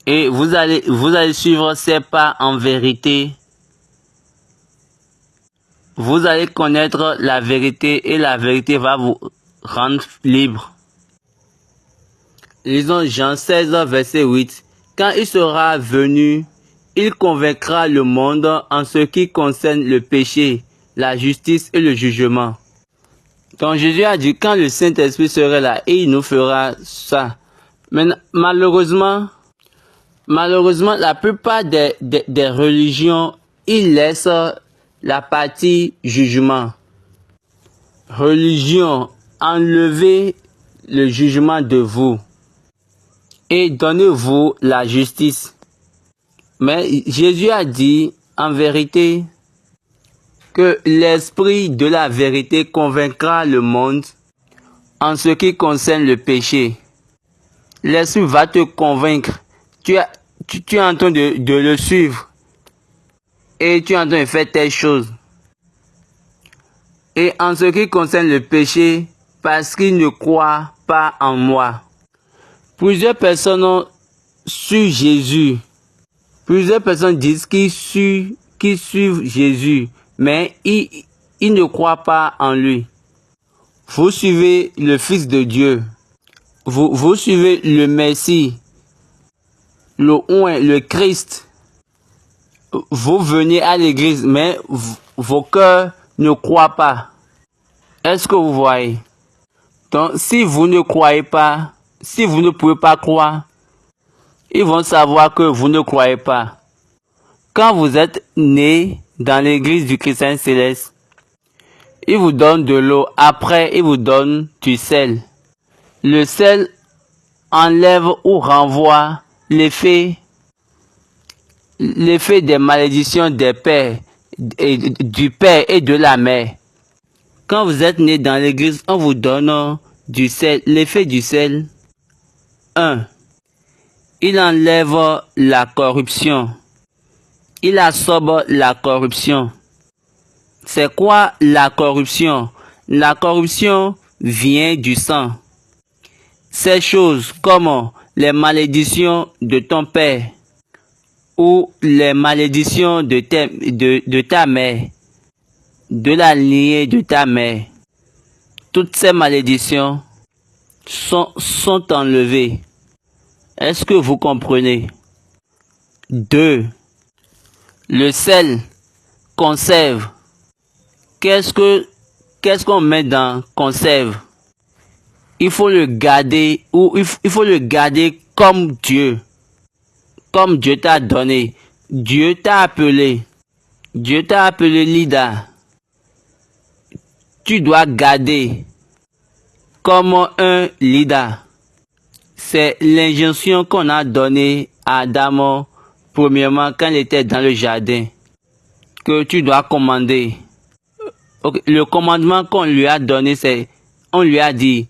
et vous allez suivre ses pas en vérité, vous allez connaître la vérité et la vérité va vous rendre libre. Lisons Jean 16, verset 8. Quand il sera venu, il convaincra le monde en ce qui concerne le péché, la justice et le jugement. Donc Jésus a dit quand le Saint-Esprit serait là et il nous fera ça. Mais malheureusement, la plupart des religions il laisse la partie jugement. Religion, enlevez le jugement de vous et donnez-vous la justice. Mais Jésus a dit en vérité que l'esprit de la vérité convaincra le monde en ce qui concerne le péché. L'esprit va te convaincre. Tu es en train de le suivre et tu es en train de faire telle chose. Et en ce qui concerne le péché, parce qu'il ne croit pas en moi. Plusieurs personnes suivent Jésus. Plusieurs personnes disent qu'ils suivent Jésus, mais ils ne croient pas en lui. Vous suivez le Fils de Dieu. Vous suivez le Messie, le Christ. Vous venez à l'église, mais vos cœurs ne croient pas. Est-ce que vous voyez? Donc, si vous ne croyez pas, si vous ne pouvez pas croire, ils vont savoir que vous ne croyez pas. Quand vous êtes né dans l'église du Christ céleste, ils vous donnent de l'eau. Après, ils vous donnent du sel. Le sel enlève ou renvoie l'effet des malédictions des pères, du père et de la mère. Quand vous êtes né dans l'église, on vous donne du sel. L'effet du sel, 1. Il enlève la corruption. Il absorbe la corruption. C'est quoi la corruption? La corruption vient du sang. Ces choses comme les malédictions de ton père ou les malédictions de ta mère, de la lignée de ta mère, toutes ces malédictions sont enlevées. Est-ce que vous comprenez? 2. Le sel conserve. Qu'est-ce qu'on met dans conserve? Il faut le garder ou il faut le garder comme Dieu. Comme Dieu t'a donné. Dieu t'a appelé. Dieu t'a appelé Lida. Tu dois garder comme un Lida. C'est l'injonction qu'on a donnée à Adam, premièrement, quand il était dans le jardin, que tu dois commander. Le commandement qu'on lui a donné, c'est, on lui a dit,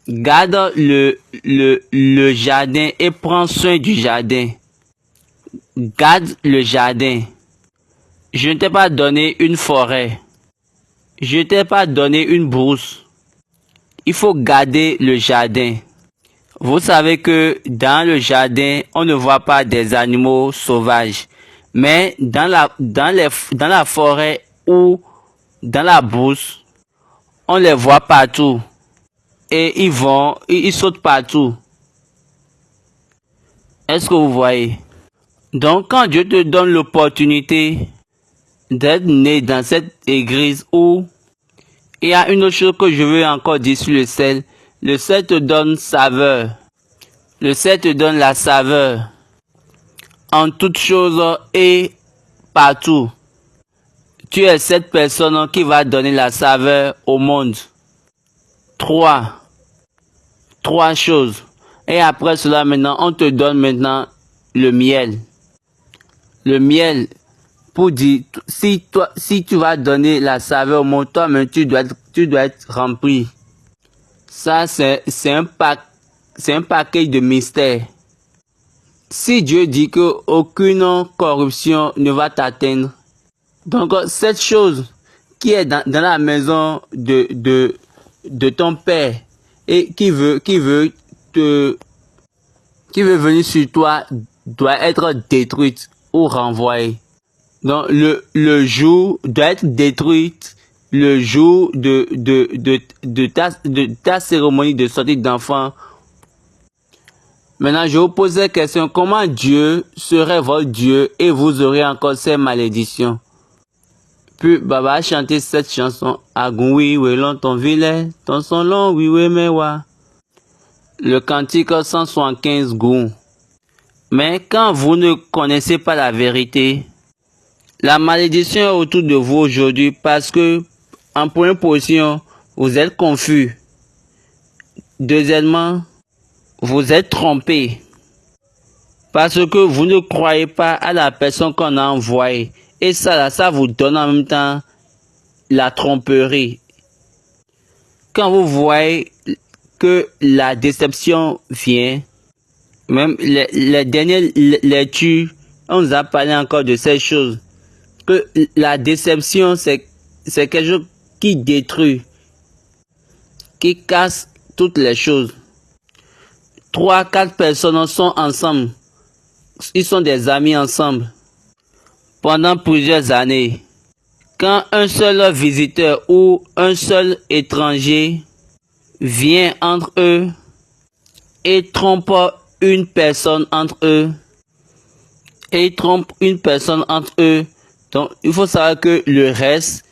garde le jardin et prends soin du jardin. Garde le jardin. Je ne t'ai pas donné une forêt. Je ne t'ai pas donné une brousse. Il faut garder le jardin. Vous savez que dans le jardin, on ne voit pas des animaux sauvages. Mais dans la forêt ou dans la brousse, on les voit partout. Et ils sautent partout. Est-ce que vous voyez? Donc, quand Dieu te donne l'opportunité d'être né dans cette église où il y a une autre chose que je veux encore dire sur le sel te donne saveur. Le sel te donne la saveur en toutes choses et partout. Tu es cette personne qui va donner la saveur au monde. 3 choses. Et après cela, maintenant, on te donne maintenant le miel. Le miel, pour dire, si tu vas donner la saveur au monde, toi-même, tu dois être rempli. Ça, c'est un paquet de mystères. Si Dieu dit que aucune corruption ne va t'atteindre, donc cette chose qui est dans la maison de ton père et qui veut venir sur toi doit être détruite ou renvoyée. Donc le jour doit être détruite, le jour de ta cérémonie de sortie d'enfant. Maintenant, je vous pose la question, comment Dieu serait votre Dieu et vous aurez encore ces malédictions? Puis, Baba a chanté cette chanson. Agoui, oui, long ton vilet, ton son long, oui, oui, mais wa. Le cantique 175 goûts. Mais quand vous ne connaissez pas la vérité La malédiction est autour de vous aujourd'hui parce que, en première position, vous êtes confus. Deuxièmement, vous êtes trompé. Parce que vous ne croyez pas à la personne qu'on a envoyée. Et ça vous donne en même temps la tromperie. Quand vous voyez que la déception vient, même les dernières lectures, on nous a parlé encore de ces choses. Que la déception, c'est quelque chose qui détruit, qui casse toutes les choses. 3, 4 personnes sont ensemble. Ils sont des amis ensemble pendant plusieurs années. Quand un seul visiteur ou un seul étranger vient entre eux et trompe une personne entre eux, donc il faut savoir que le reste,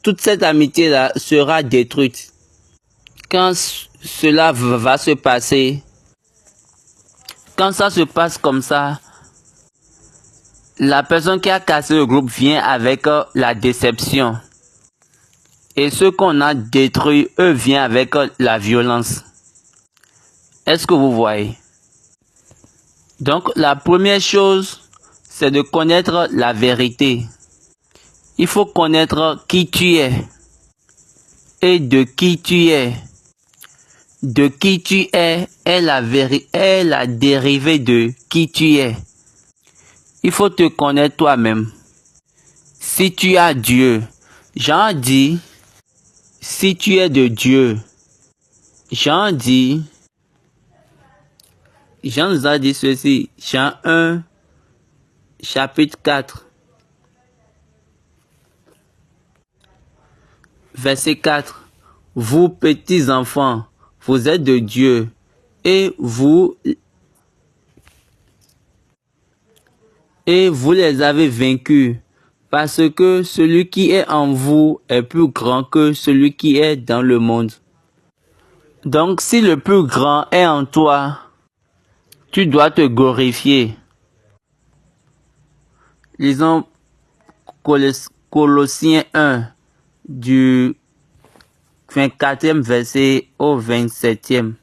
toute cette amitié-là sera détruite. Quand cela va se passer, quand ça se passe comme ça, la personne qui a cassé le groupe vient avec la déception. Et ceux qu'on a détruits, eux, viennent avec la violence. Est-ce que vous voyez? Donc, la première chose, c'est de connaître la vérité. Il faut connaître qui tu es et de qui tu es. De qui tu es est la dérivée de qui tu es. Il faut te connaître toi-même. Si tu as Dieu, Jean dit, si tu es de Dieu, Jean nous a dit ceci, Jean 1, chapitre 4, verset 4. Vous petits enfants, vous êtes de Dieu et vous les avez vaincus, parce que celui qui est en vous est plus grand que celui qui est dans le monde. Donc, si le plus grand est en toi, tu dois te glorifier. Lisons Colossiens 1, du 24e verset au 27e.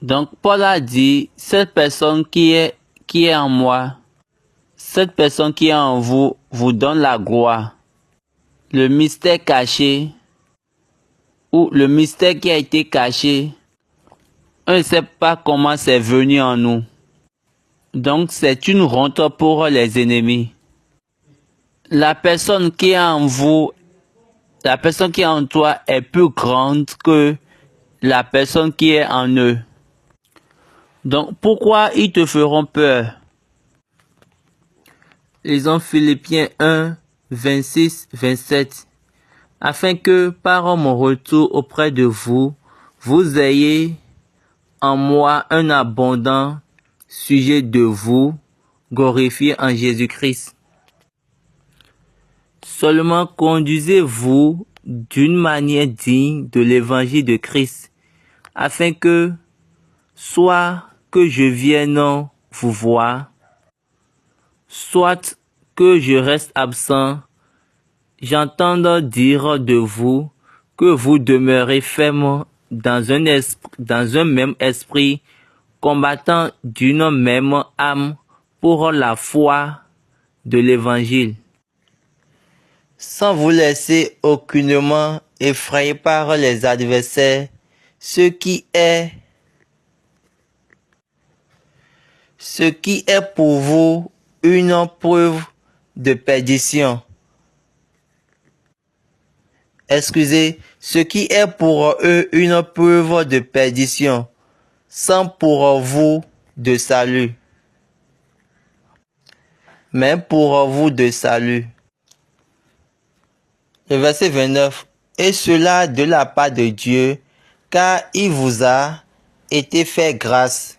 Donc, Paul a dit, cette personne qui est en moi, cette personne qui est en vous, vous donne la gloire. Le mystère caché, ou le mystère qui a été caché, on ne sait pas comment c'est venu en nous. Donc, c'est une honte pour les ennemis. La personne qui est en vous, la personne qui est en toi est plus grande que la personne qui est en eux. Donc, pourquoi ils te feront peur? Lisons Philippiens 1, 26, 27. Afin que, par mon retour auprès de vous, vous ayez en moi un abondant sujet de vous, glorifié en Jésus-Christ. Seulement conduisez-vous d'une manière digne de l'évangile de Christ, afin que, soit que je vienne vous voir, soit que je reste absent, j'entends dire de vous que vous demeurez ferme dans un même esprit, combattant d'une même âme pour la foi de l'évangile, sans vous laisser aucunement effrayer par les adversaires, ce qui est pour vous une preuve de perdition. Ce qui est pour eux une preuve de perdition, sans pour vous de salut, mais pour vous de salut. Le verset 29. Et cela de la part de Dieu, car il vous a été fait grâce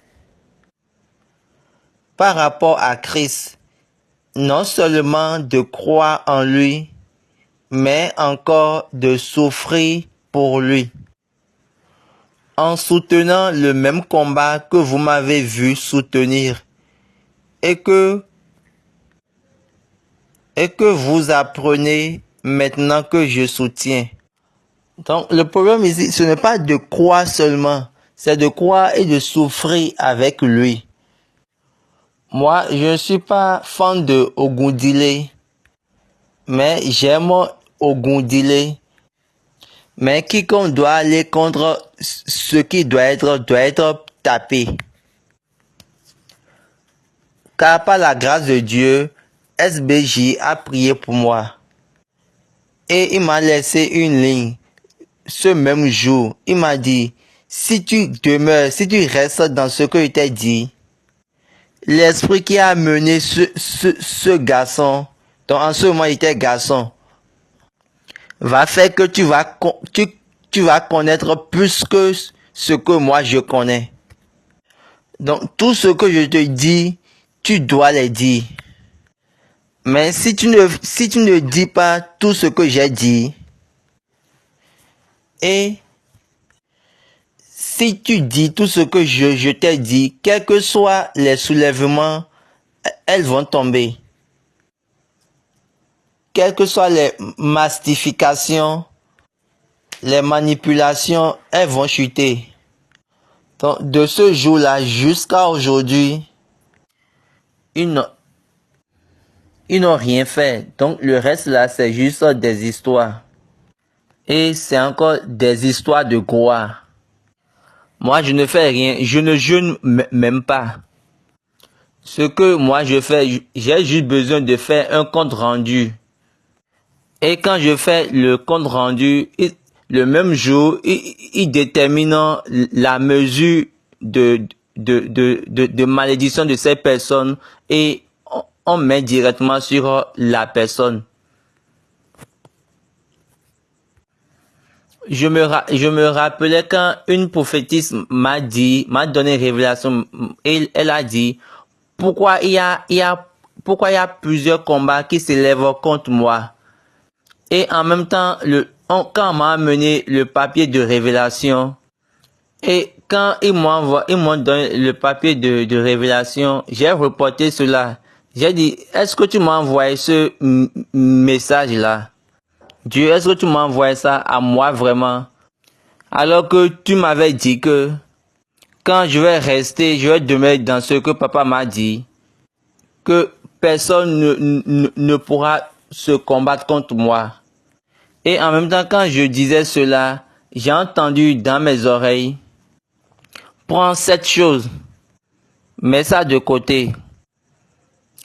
par rapport à Christ, non seulement de croire en lui, mais encore de souffrir pour lui, en soutenant le même combat que vous m'avez vu soutenir, et que et que vous apprenez maintenant que je soutiens. Donc, le problème ici, ce n'est pas de croire seulement, c'est de croire et de souffrir avec lui. Moi, je ne suis pas fan de Ogundile, mais j'aime Ogundile. Mais quiconque doit aller contre ce qui doit être tapé. Car par la grâce de Dieu, SBJ a prié pour moi. Et il m'a laissé une ligne. Ce même jour, il m'a dit, si tu demeures, si tu restes dans ce que je t'ai dit, l'esprit qui a mené ce garçon, donc en ce moment il était garçon, va faire que tu vas connaître plus que ce que moi je connais. Donc tout ce que je te dis, tu dois le dire. Mais si tu ne dis pas tout ce que j'ai dit, et si tu dis tout ce que je t'ai dit, quels que soient les soulèvements, elles vont tomber. Quelles que soient les mastifications, les manipulations, elles vont chuter. Donc, de ce jour-là jusqu'à aujourd'hui, ils n'ont rien fait. Donc, le reste là, c'est juste des histoires. Et c'est encore des histoires de gloire. Moi, je ne fais rien. Je ne jeûne même pas. Ce que moi je fais, j'ai juste besoin de faire un compte rendu. Et quand je fais le compte rendu, le même jour, il détermine la mesure de malédiction de ces personnes et on met directement sur la personne. Je me rappelais quand une prophétisse m'a donné une révélation et elle a dit, pourquoi il y a plusieurs combats qui s'élèvent contre moi. Et en même temps, quand on m'a amené le papier de révélation, et quand ils m'ont donné le papier de révélation, j'ai reporté cela. J'ai dit, est-ce que tu m'as envoyé ce message-là? Dieu, est-ce que tu m'as envoyé ça à moi vraiment? Alors que tu m'avais dit que quand je vais demeurer dans ce que papa m'a dit, que personne ne pourra se combattre contre moi. Et en même temps, quand je disais cela, j'ai entendu dans mes oreilles, prends cette chose, mets ça de côté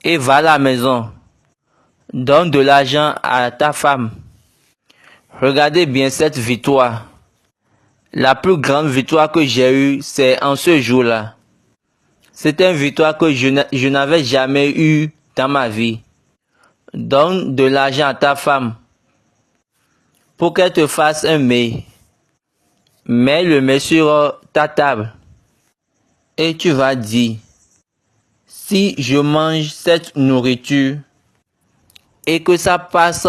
et va à la maison. Donne de l'argent à ta femme. Regardez bien cette victoire. La plus grande victoire que j'ai eue, c'est en ce jour-là. C'était une victoire que je n'avais jamais eue dans ma vie. Donne de l'argent à ta femme pour qu'elle te fasse un mets. Mets le mets sur ta table. Et tu vas dire, si je mange cette nourriture et que ça passe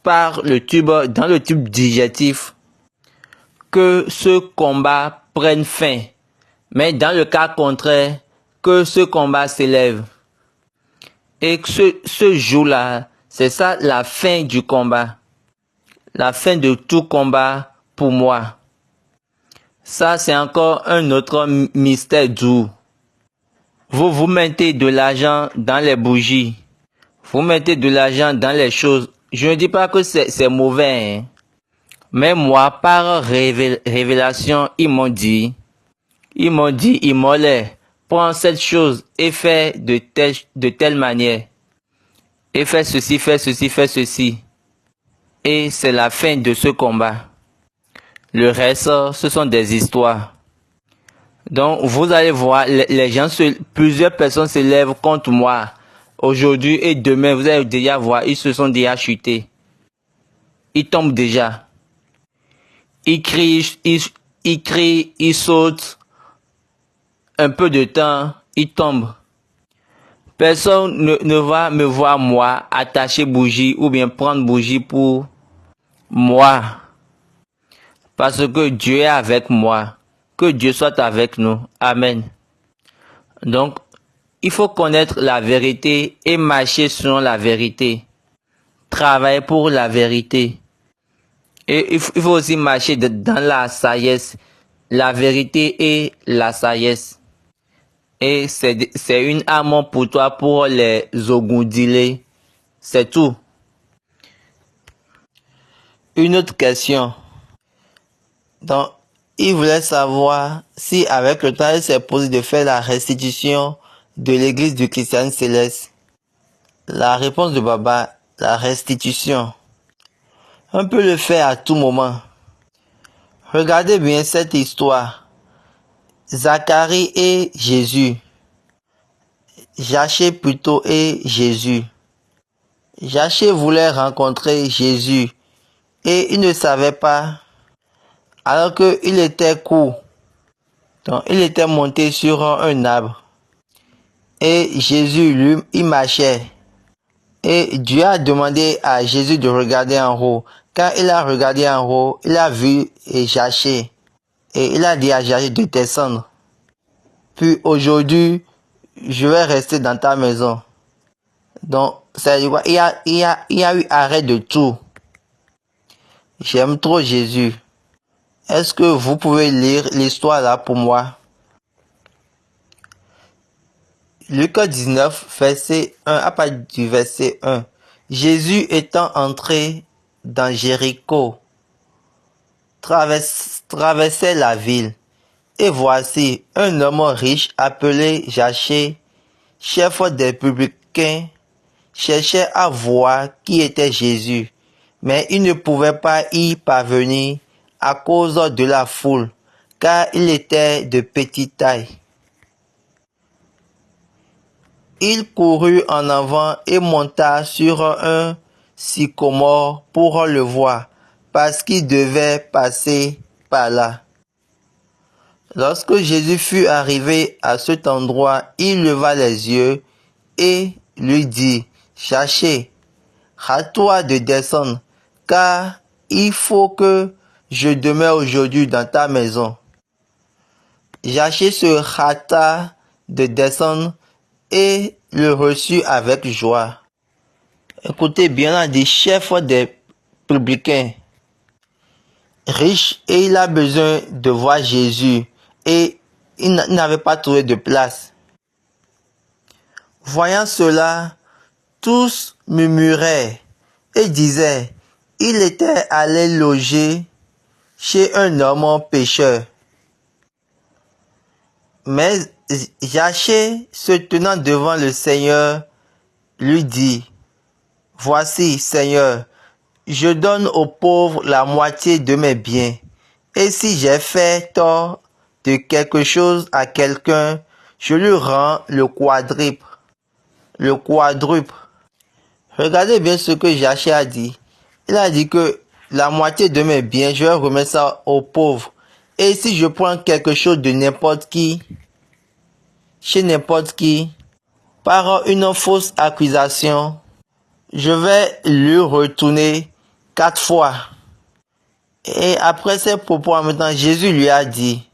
par le tube, dans le tube digestif, que ce combat prenne fin. Mais dans le cas contraire, que ce combat s'élève. Et que ce jour-là, c'est ça la fin du combat. La fin de tout combat pour moi. Ça, c'est encore un autre mystère doux. Vous mettez de l'argent dans les bougies. Vous mettez de l'argent dans les choses. Je ne dis pas que c'est mauvais. Hein. Mais moi, par révélation, ils m'ont dit, Imolé, prends cette chose et fais de telle manière. Et fais ceci, fais ceci, fais ceci. Et c'est la fin de ce combat. Le reste, ce sont des histoires. Donc, vous allez voir, les gens, plusieurs personnes se lèvent contre moi. Aujourd'hui et demain, vous allez déjà voir, ils se sont déjà chutés. Ils tombent déjà. Ils crient, ils sautent. Un peu de temps, ils tombent. Personne ne va me voir moi attacher bougie ou bien prendre bougie pour moi. Parce que Dieu est avec moi. Que Dieu soit avec nous. Amen. Donc, Il faut connaître la vérité et marcher selon la vérité. Travailler pour la vérité. Et il faut aussi marcher dans la sagesse. La vérité et la sagesse. Et c'est une arme pour toi pour les ogoudilés. C'est tout. Une autre question. Donc, il voulait savoir si avec le temps il s'est posé de faire la restitution de l'église du christianisme céleste. La réponse de Baba, la restitution. On peut le faire à tout moment. Regardez bien cette histoire. Zacharie et Jésus. Jachée plutôt et Jésus. Jachée voulait rencontrer Jésus et il ne savait pas alors qu'il était court. Donc il était monté sur un arbre et Jésus lui il marchait. Et Dieu a demandé à Jésus de regarder en haut. Quand il a regardé en haut, il a vu Jachée. Et il a dit à Jachée de descendre. Puis aujourd'hui, je vais rester dans ta maison. Donc, ça veut dire quoi? Il y a eu arrêt de tout. J'aime trop Jésus. Est-ce que vous pouvez lire l'histoire là pour moi? Luc 19, verset 1, à partir du verset 1. Jésus étant entré dans Jéricho, traversait la ville. Et voici, un homme riche appelé Jachée, chef des publicains, cherchait à voir qui était Jésus, mais il ne pouvait pas y parvenir à cause de la foule, car il était de petite taille. Il courut en avant et monta sur un sycomore pour le voir, parce qu'il devait passer par là. Lorsque Jésus fut arrivé à cet endroit, il leva les yeux et lui dit, « Jachée, hâte-toi de descendre, car il faut que je demeure aujourd'hui dans ta maison. » Jachée se hâta de descendre et le reçut avec joie. Écoutez bien, là, des chefs des publicains, riche, et il a besoin de voir Jésus, et il n'avait pas trouvé de place. Voyant cela, tous murmuraient et disaient, il était allé loger chez un homme pécheur. Mais Jachée, se tenant devant le Seigneur, lui dit, « Voici, Seigneur, je donne aux pauvres la moitié de mes biens, et si j'ai fait tort de quelque chose à quelqu'un, je lui rends le quadruple. Le quadruple. » Regardez bien ce que Jachée a dit. Il a dit que la moitié de mes biens, je vais remettre ça aux pauvres. Et si je prends quelque chose de n'importe qui, chez n'importe qui, par une fausse accusation, je vais lui retourner 4 fois. Et après ces propos, en même temps, Jésus lui a dit,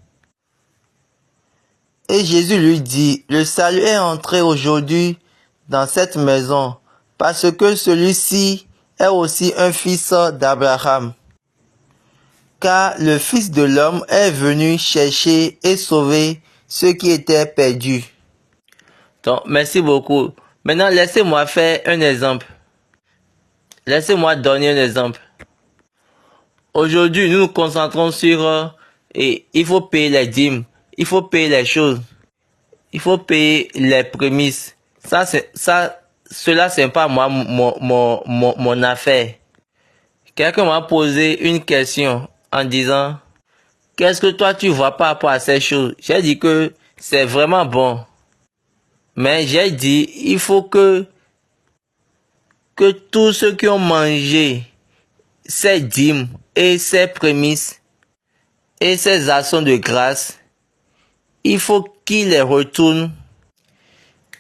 et Jésus lui dit, le salut est entré aujourd'hui dans cette maison, parce que celui-ci est aussi un fils d'Abraham. Car le Fils de l'homme est venu chercher et sauver ceux qui étaient perdus. Donc, merci beaucoup. Maintenant, laissez-moi faire un exemple. Laissez-moi donner un exemple. Aujourd'hui, nous nous concentrons sur et il faut payer les dîmes, il faut payer les choses, il faut payer les prémices. Cela c'est pas moi mon affaire. Quelqu'un m'a posé une question en disant, qu'est-ce que toi tu vois par rapport à ces choses? J'ai dit que c'est vraiment bon. Mais j'ai dit, il faut que tous ceux qui ont mangé ces dîmes et ces prémices et ces actions de grâce, il faut qu'ils les retournent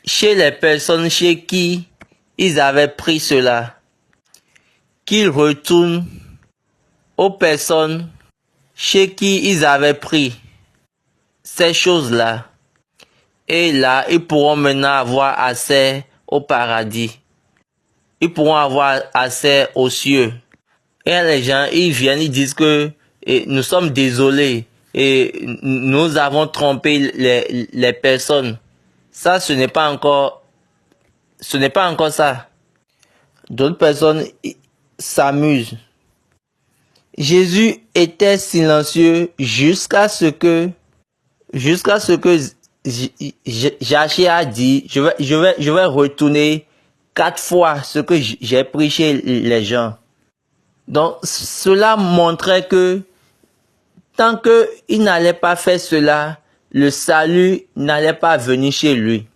chez les personnes chez qui ils avaient pris cela. Qu'ils retournent aux personnes chez qui ils avaient pris ces choses-là. Et là, ils pourront maintenant avoir accès au paradis. Ils pourront avoir accès aux cieux. Et les gens, ils viennent, ils disent que nous sommes désolés et nous avons trompé les personnes. Ça, ce n'est pas encore ça. D'autres personnes s'amusent. Jésus était silencieux jusqu'à ce que Jaché a dit, je vais retourner 4 fois ce que j'ai prêché les gens. Donc, cela montrait que tant qu'il n'allait pas faire cela, le salut n'allait pas venir chez lui.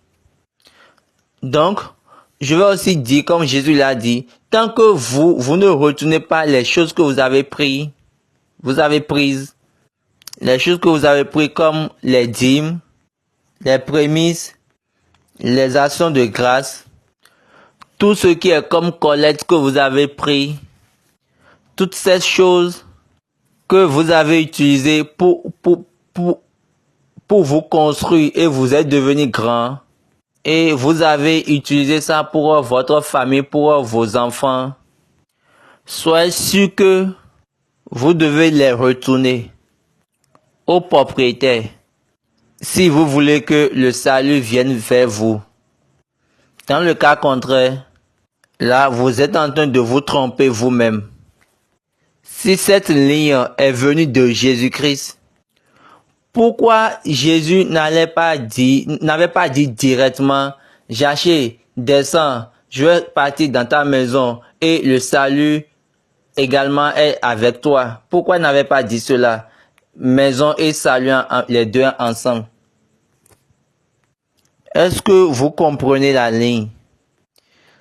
Donc, je vais aussi dire, comme Jésus l'a dit, tant que vous ne retournez pas les choses que vous avez prises, les choses que vous avez prises comme les dîmes, les prémices, les actions de grâce, tout ce qui est comme collecte que vous avez pris, toutes ces choses que vous avez utilisées pour vous construire et vous êtes devenu grand, et vous avez utilisé ça pour votre famille, pour vos enfants, soyez sûr que vous devez les retourner au propriétaire si vous voulez que le salut vienne vers vous. Dans le cas contraire, là, vous êtes en train de vous tromper vous-même. Si cette ligne est venue de Jésus-Christ, pourquoi Jésus n'avait pas dit directement, Jaché, descends, je vais partir dans ta maison et le salut également est avec toi. Pourquoi il n'avait pas dit cela? Maison et salut, les deux ensemble. Est-ce que vous comprenez la ligne?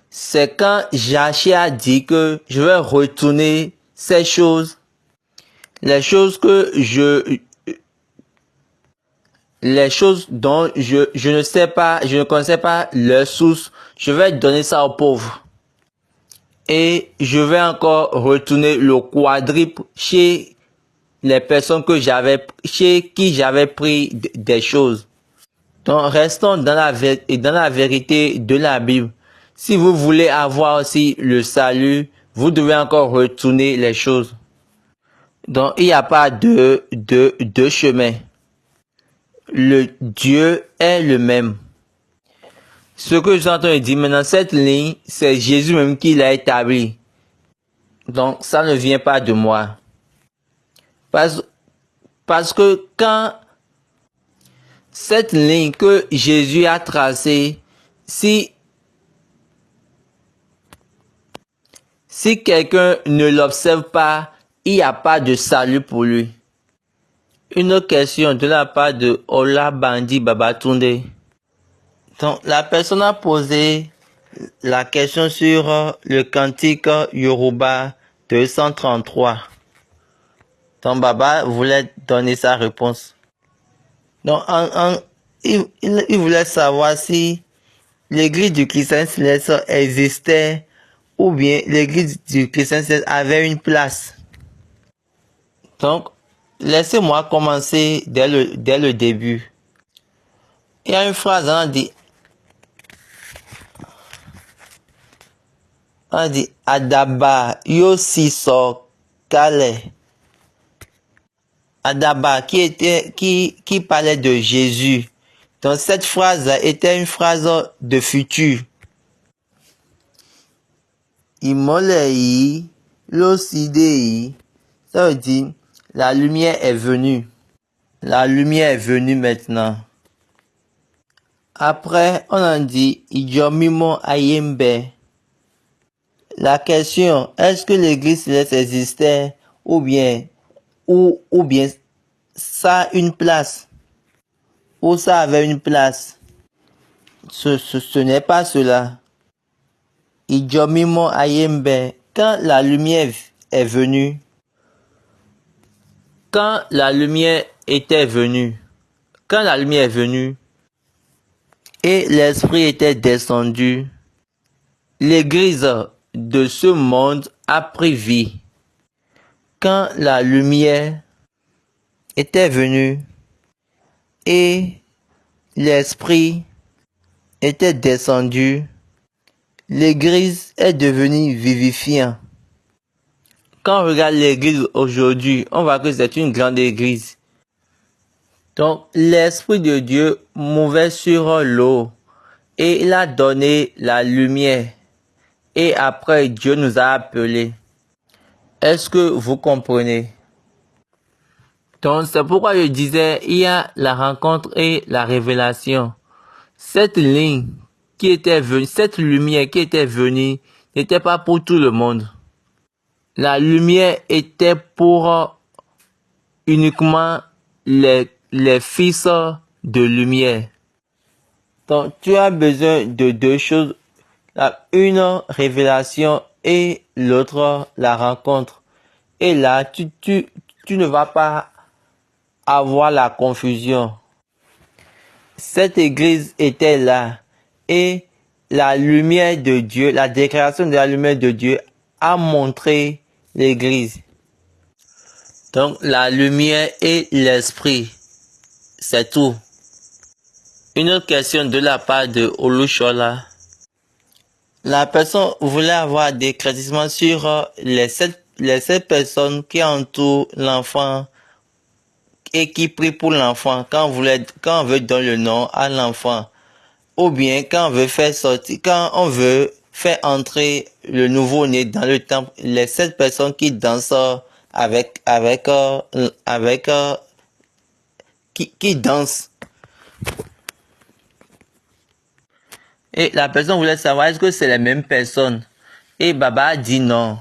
C'est quand Jaché a dit que je vais retourner ces choses, les choses dont je ne sais pas, je ne connaissais pas leur source, je vais donner ça aux pauvres. Et je vais encore retourner le quadruple chez les personnes chez qui j'avais pris des choses. Donc, restons dans la vérité de la Bible. Si vous voulez avoir aussi le salut, vous devez encore retourner les choses. Donc, il n'y a pas deux chemins. Le Dieu est le même. Ce que je suis en train de dire maintenant, cette ligne, c'est Jésus même qui l'a établi. Donc, ça ne vient pas de moi. Parce que quand cette ligne que Jésus a tracée, si quelqu'un ne l'observe pas, il n'y a pas de salut pour lui. Une autre question de la part de Ola Bandi Babatunde. Donc, la personne a posé la question sur le cantique Yoruba 233. Donc, Baba voulait donner sa réponse. Donc, il voulait savoir si l'église du Christ Céleste existait ou bien l'église du Christ Céleste avait une place. Donc, laissez-moi commencer dès le début. Il y a une phrase, on dit Adaba Yosiso Kale. Adaba qui parlait de Jésus. Donc cette phrase était une phrase de futur. Imolei Losidei. Ça veut dire la lumière est venue. La lumière est venue maintenant. Après, on en dit Ijomimo Ayembe. La question, est-ce que l'église céleste existait ou bien ça a une place? Ou ça avait une place? Ce n'est pas cela. Ijomimo Ayembe. Quand la lumière est venue, quand la lumière est venue et l'esprit était descendu, l'église de ce monde a pris vie. Quand la lumière était venue et l'Esprit était descendu, l'Église est devenue vivifiante. Quand on regarde l'Église aujourd'hui, on voit que c'est une grande Église. Donc, l'Esprit de Dieu mouvait sur l'eau et il a donné la lumière. Et après, Dieu nous a appelés. Est-ce que vous comprenez? Donc, c'est pourquoi je disais, il y a la rencontre et la révélation. Cette ligne qui était venue, cette lumière qui était venue, n'était pas pour tout le monde. La lumière était pour uniquement les fils de lumière. Donc, tu as besoin de deux choses. Une révélation et l'autre la rencontre. Et là, tu ne vas pas avoir la confusion. Cette église était là et la lumière de Dieu, la déclaration de la lumière de Dieu a montré l'église. Donc la lumière et l'esprit, c'est tout. Une autre question de la part de Olushola. La personne voulait avoir des éclaircissements sur les sept personnes qui entourent l'enfant et qui prient pour l'enfant quand on veut donner le nom à l'enfant, ou bien quand on veut faire entrer le nouveau-né dans le temple, les 7 personnes qui dansent qui dansent. Et la personne voulait savoir est-ce que c'est les mêmes personnes. Et Baba a dit non,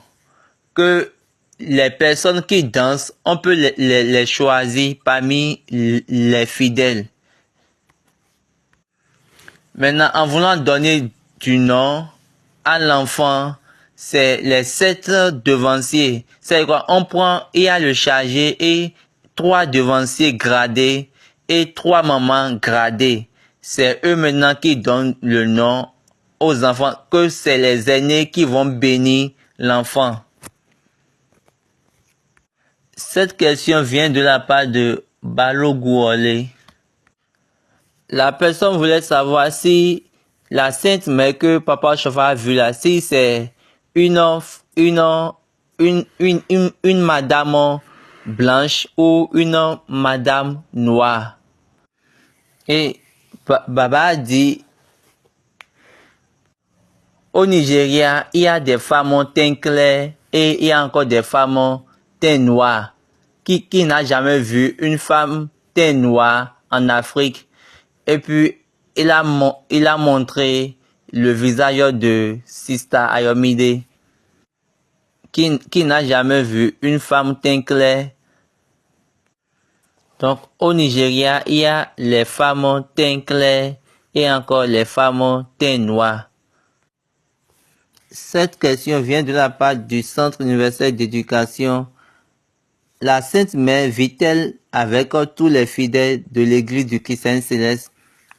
que les personnes qui dansent, on peut les choisir parmi les fidèles. Maintenant, en voulant donner du nom à l'enfant, c'est les 7 devanciers. C'est quoi? Il y a le chargé et 3 devanciers gradés et 3 mamans gradées. C'est eux maintenant qui donnent le nom aux enfants, que c'est les aînés qui vont bénir l'enfant. Cette question vient de la part de Balogouolé. La personne voulait savoir si la Sainte Mère que Papa Chofa a vue là, si c'est une madame blanche ou une madame noire. Et Baba a dit, au Nigeria, il y a des femmes teint clair et il y a encore des femmes teint noir. Qui n'a jamais vu une femme teint noir en Afrique? Et puis, il a montré le visage de Sista Ayomide. Qui n'a jamais vu une femme teint clair? Donc, au Nigeria, il y a les femmes teint clair et encore les femmes teint noir. Cette question vient de la part du Centre universel d'éducation. La Sainte Mère vit-elle avec tous les fidèles de l'Église du Christ Céleste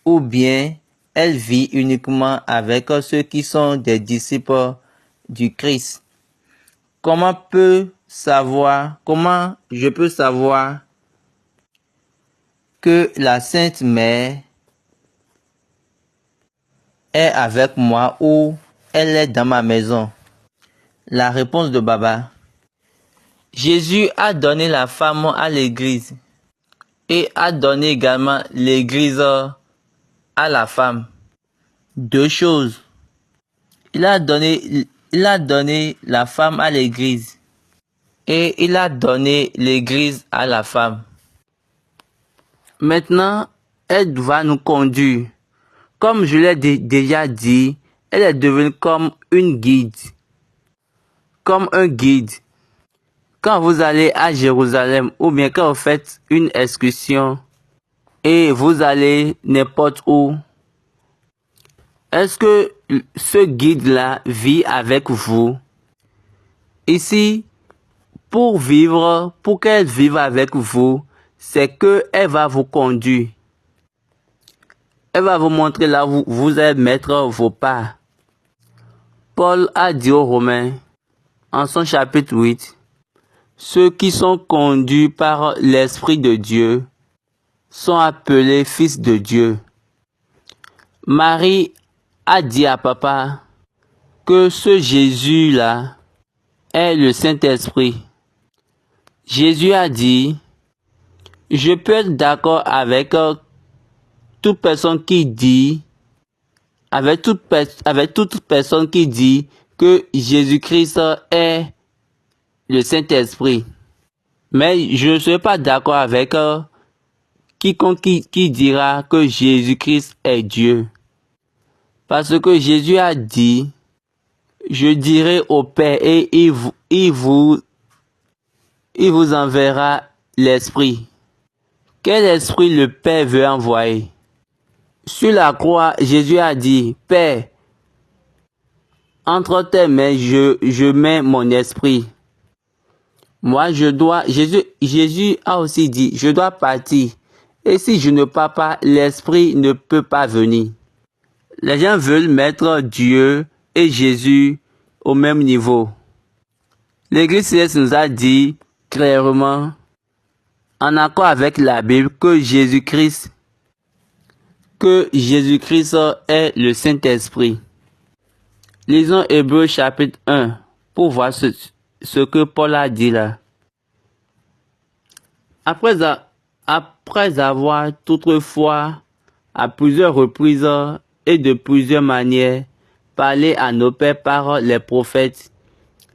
ou bien elle vit uniquement avec ceux qui sont des disciples du Christ? Comment je peux savoir que la Sainte Mère est avec moi ou elle est dans ma maison? La réponse de Baba. Jésus a donné la femme à l'église et a donné également l'église à la femme. 2 choses. Il a donné la femme à l'église et il a donné l'église à la femme. Maintenant, elle va nous conduire. Comme je l'ai déjà dit, elle est devenue comme une guide. Comme un guide. Quand vous allez à Jérusalem ou bien quand vous faites une excursion et vous allez n'importe où, est-ce que ce guide-là vit avec vous? Ici, pour qu'elle vive avec vous, c'est qu'elle va vous conduire. Elle va vous montrer là où vous allez mettre vos pas. Paul a dit aux Romains, en son chapitre 8, ceux qui sont conduits par l'Esprit de Dieu sont appelés fils de Dieu. Marie a dit à papa que ce Jésus-là est le Saint-Esprit. Jésus a dit, je peux être d'accord avec toute personne qui dit, avec toute personne qui dit que Jésus-Christ est le Saint-Esprit. Mais je ne serai pas d'accord avec quiconque qui dira que Jésus-Christ est Dieu. Parce que Jésus a dit, je dirai au Père et il vous enverra l'Esprit. Quel esprit le Père veut envoyer? Sur la croix, Jésus a dit, Père, entre tes mains, je mets mon esprit. Moi, Jésus a aussi dit, je dois partir. Et si je ne pars pas, l'esprit ne peut pas venir. Les gens veulent mettre Dieu et Jésus au même niveau. L'Église céleste nous a dit clairement, en accord avec la Bible, que Jésus-Christ est le Saint-Esprit. Lisons Hébreux chapitre 1 pour voir ce que Paul a dit là. Après avoir toutefois à plusieurs reprises et de plusieurs manières parlé à nos pères par les prophètes,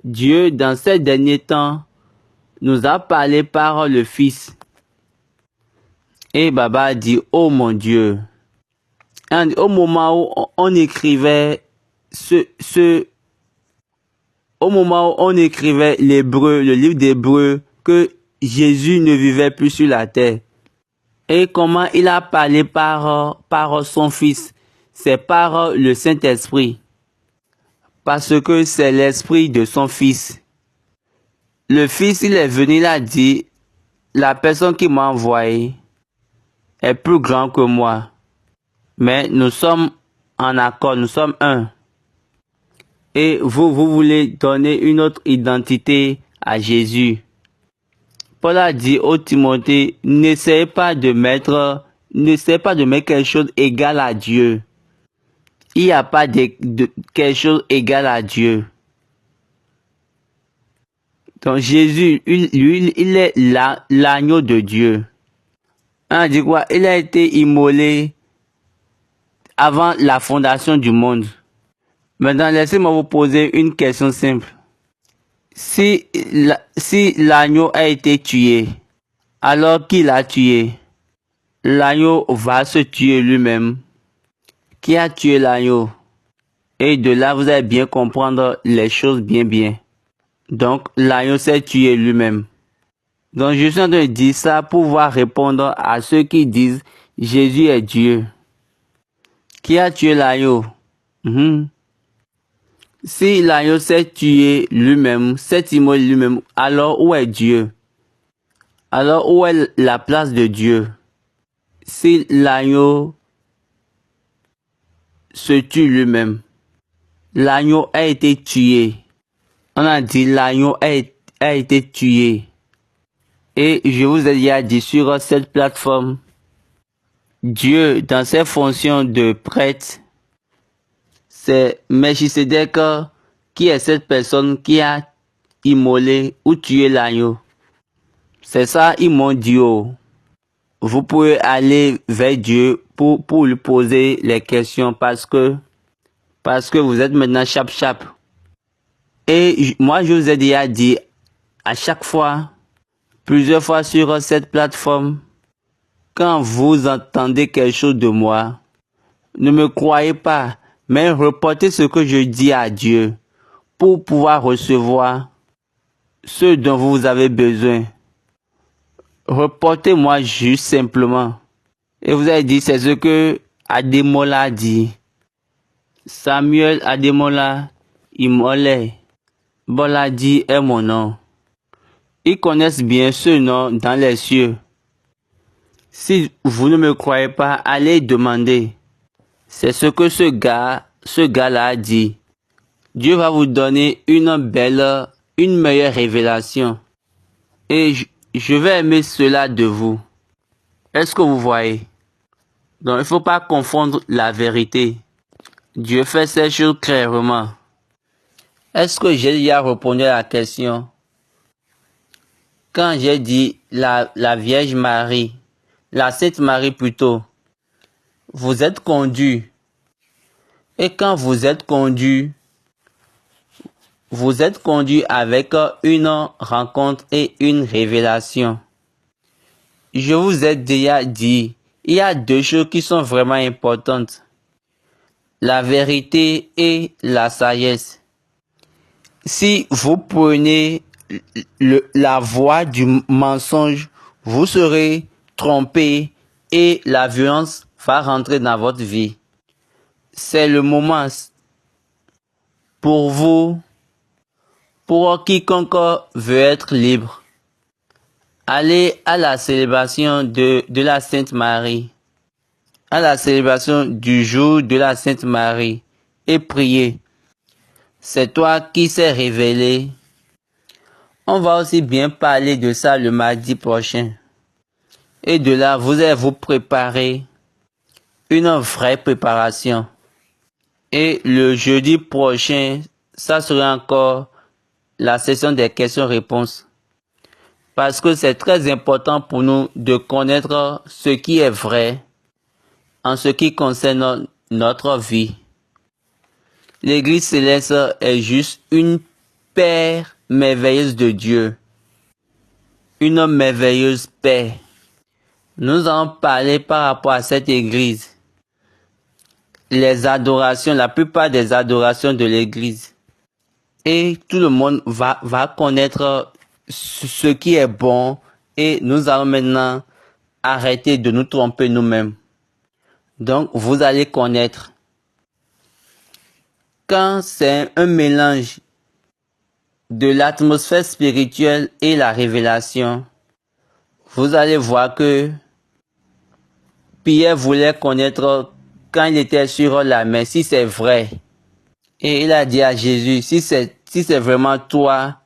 Dieu, dans ces derniers temps, nous a parlé par le Fils. Et Baba a dit, oh mon Dieu. Au moment où on écrivait au moment où on écrivait l'Hébreu, le livre d'Hébreu, que Jésus ne vivait plus sur la terre. Et comment il a parlé par son Fils, c'est par le Saint-Esprit. Parce que c'est l'Esprit de son Fils. Le Fils, il est venu, il a dit, la personne qui m'a envoyé est plus grande que moi. Mais nous sommes en accord, nous sommes un. Et vous voulez donner une autre identité à Jésus. Paul a dit au Timothée, n'essayez pas de mettre quelque chose égal à Dieu. Il n'y a pas de quelque chose égal à Dieu. Donc Jésus, il est l'agneau de Dieu. On a dit quoi? Il a été immolé avant la fondation du monde. Maintenant, laissez-moi vous poser une question simple. Si l'agneau a été tué, alors qui l'a tué? L'agneau va se tuer lui-même. Qui a tué l'agneau? Et de là, vous allez bien comprendre les choses bien. Donc, l'agneau s'est tué lui-même. Donc, je suis en train de dire ça pour pouvoir répondre à ceux qui disent Jésus est Dieu. Qui a tué l'agneau? Si l'agneau s'est tué lui-même, s'est immolé lui-même, alors où est Dieu? Alors où est la place de Dieu? Si l'agneau se tue lui-même, l'agneau a été tué. On a dit l'agneau a été tué. Et je vous ai déjà dit sur cette plateforme, Dieu, dans ses fonctions de prêtre, c'est Melchisedec qui est cette personne qui a immolé ou tué l'agneau. C'est ça, ils m'ont dit. Vous pouvez aller vers Dieu pour lui poser les questions parce que vous êtes maintenant chap. Et moi, je vous ai déjà dit à chaque fois, plusieurs fois sur cette plateforme, quand vous entendez quelque chose de moi, ne me croyez pas, mais reportez ce que je dis à Dieu pour pouvoir recevoir ce dont vous avez besoin. Reportez-moi juste simplement. Et vous avez dit, c'est ce que Ademola a dit. Samuel Ademola Imole Boladi est mon nom. Ils connaissent bien ce nom dans les cieux. Si vous ne me croyez pas, allez demander. C'est ce que ce gars-là a dit. Dieu va vous donner une meilleure révélation. Et je vais aimer cela de vous. Est-ce que vous voyez? Donc, il ne faut pas confondre la vérité. Dieu fait ces choses clairement. Est-ce que j'ai déjà répondu à la question? Quand j'ai dit la Vierge Marie, la Sainte Marie plutôt, vous êtes conduit. Et quand vous êtes conduit avec une rencontre et une révélation. Je vous ai déjà dit, il y a deux choses qui sont vraiment importantes. La vérité et la sagesse. Si vous prenez la voie du mensonge, vous serez trompé et la violence va rentrer dans votre vie. C'est le moment pour vous, pour quiconque veut être libre. Allez à la célébration de la Sainte Marie, à la célébration du jour de la Sainte Marie et priez. C'est toi qui s'est révélé. On va aussi bien parler de ça le mardi prochain. Et de là, vous allez vous préparer une vraie préparation. Et le jeudi prochain, ça sera encore la session des questions-réponses. Parce que c'est très important pour nous de connaître ce qui est vrai en ce qui concerne notre vie. L'Église céleste est juste une paix merveilleuse de Dieu. Une merveilleuse paix. Nous allons parler par rapport à cette Église. Les adorations, la plupart des adorations de l'Église. Et tout le monde va connaître ce qui est bon. Et nous allons maintenant arrêter de nous tromper nous-mêmes. Donc, vous allez connaître. Quand c'est un mélange de l'atmosphère spirituelle et la révélation, vous allez voir que Pierre voulait connaître quand il était sur la mer, si c'est vrai. Et il a dit à Jésus, si c'est vraiment toi,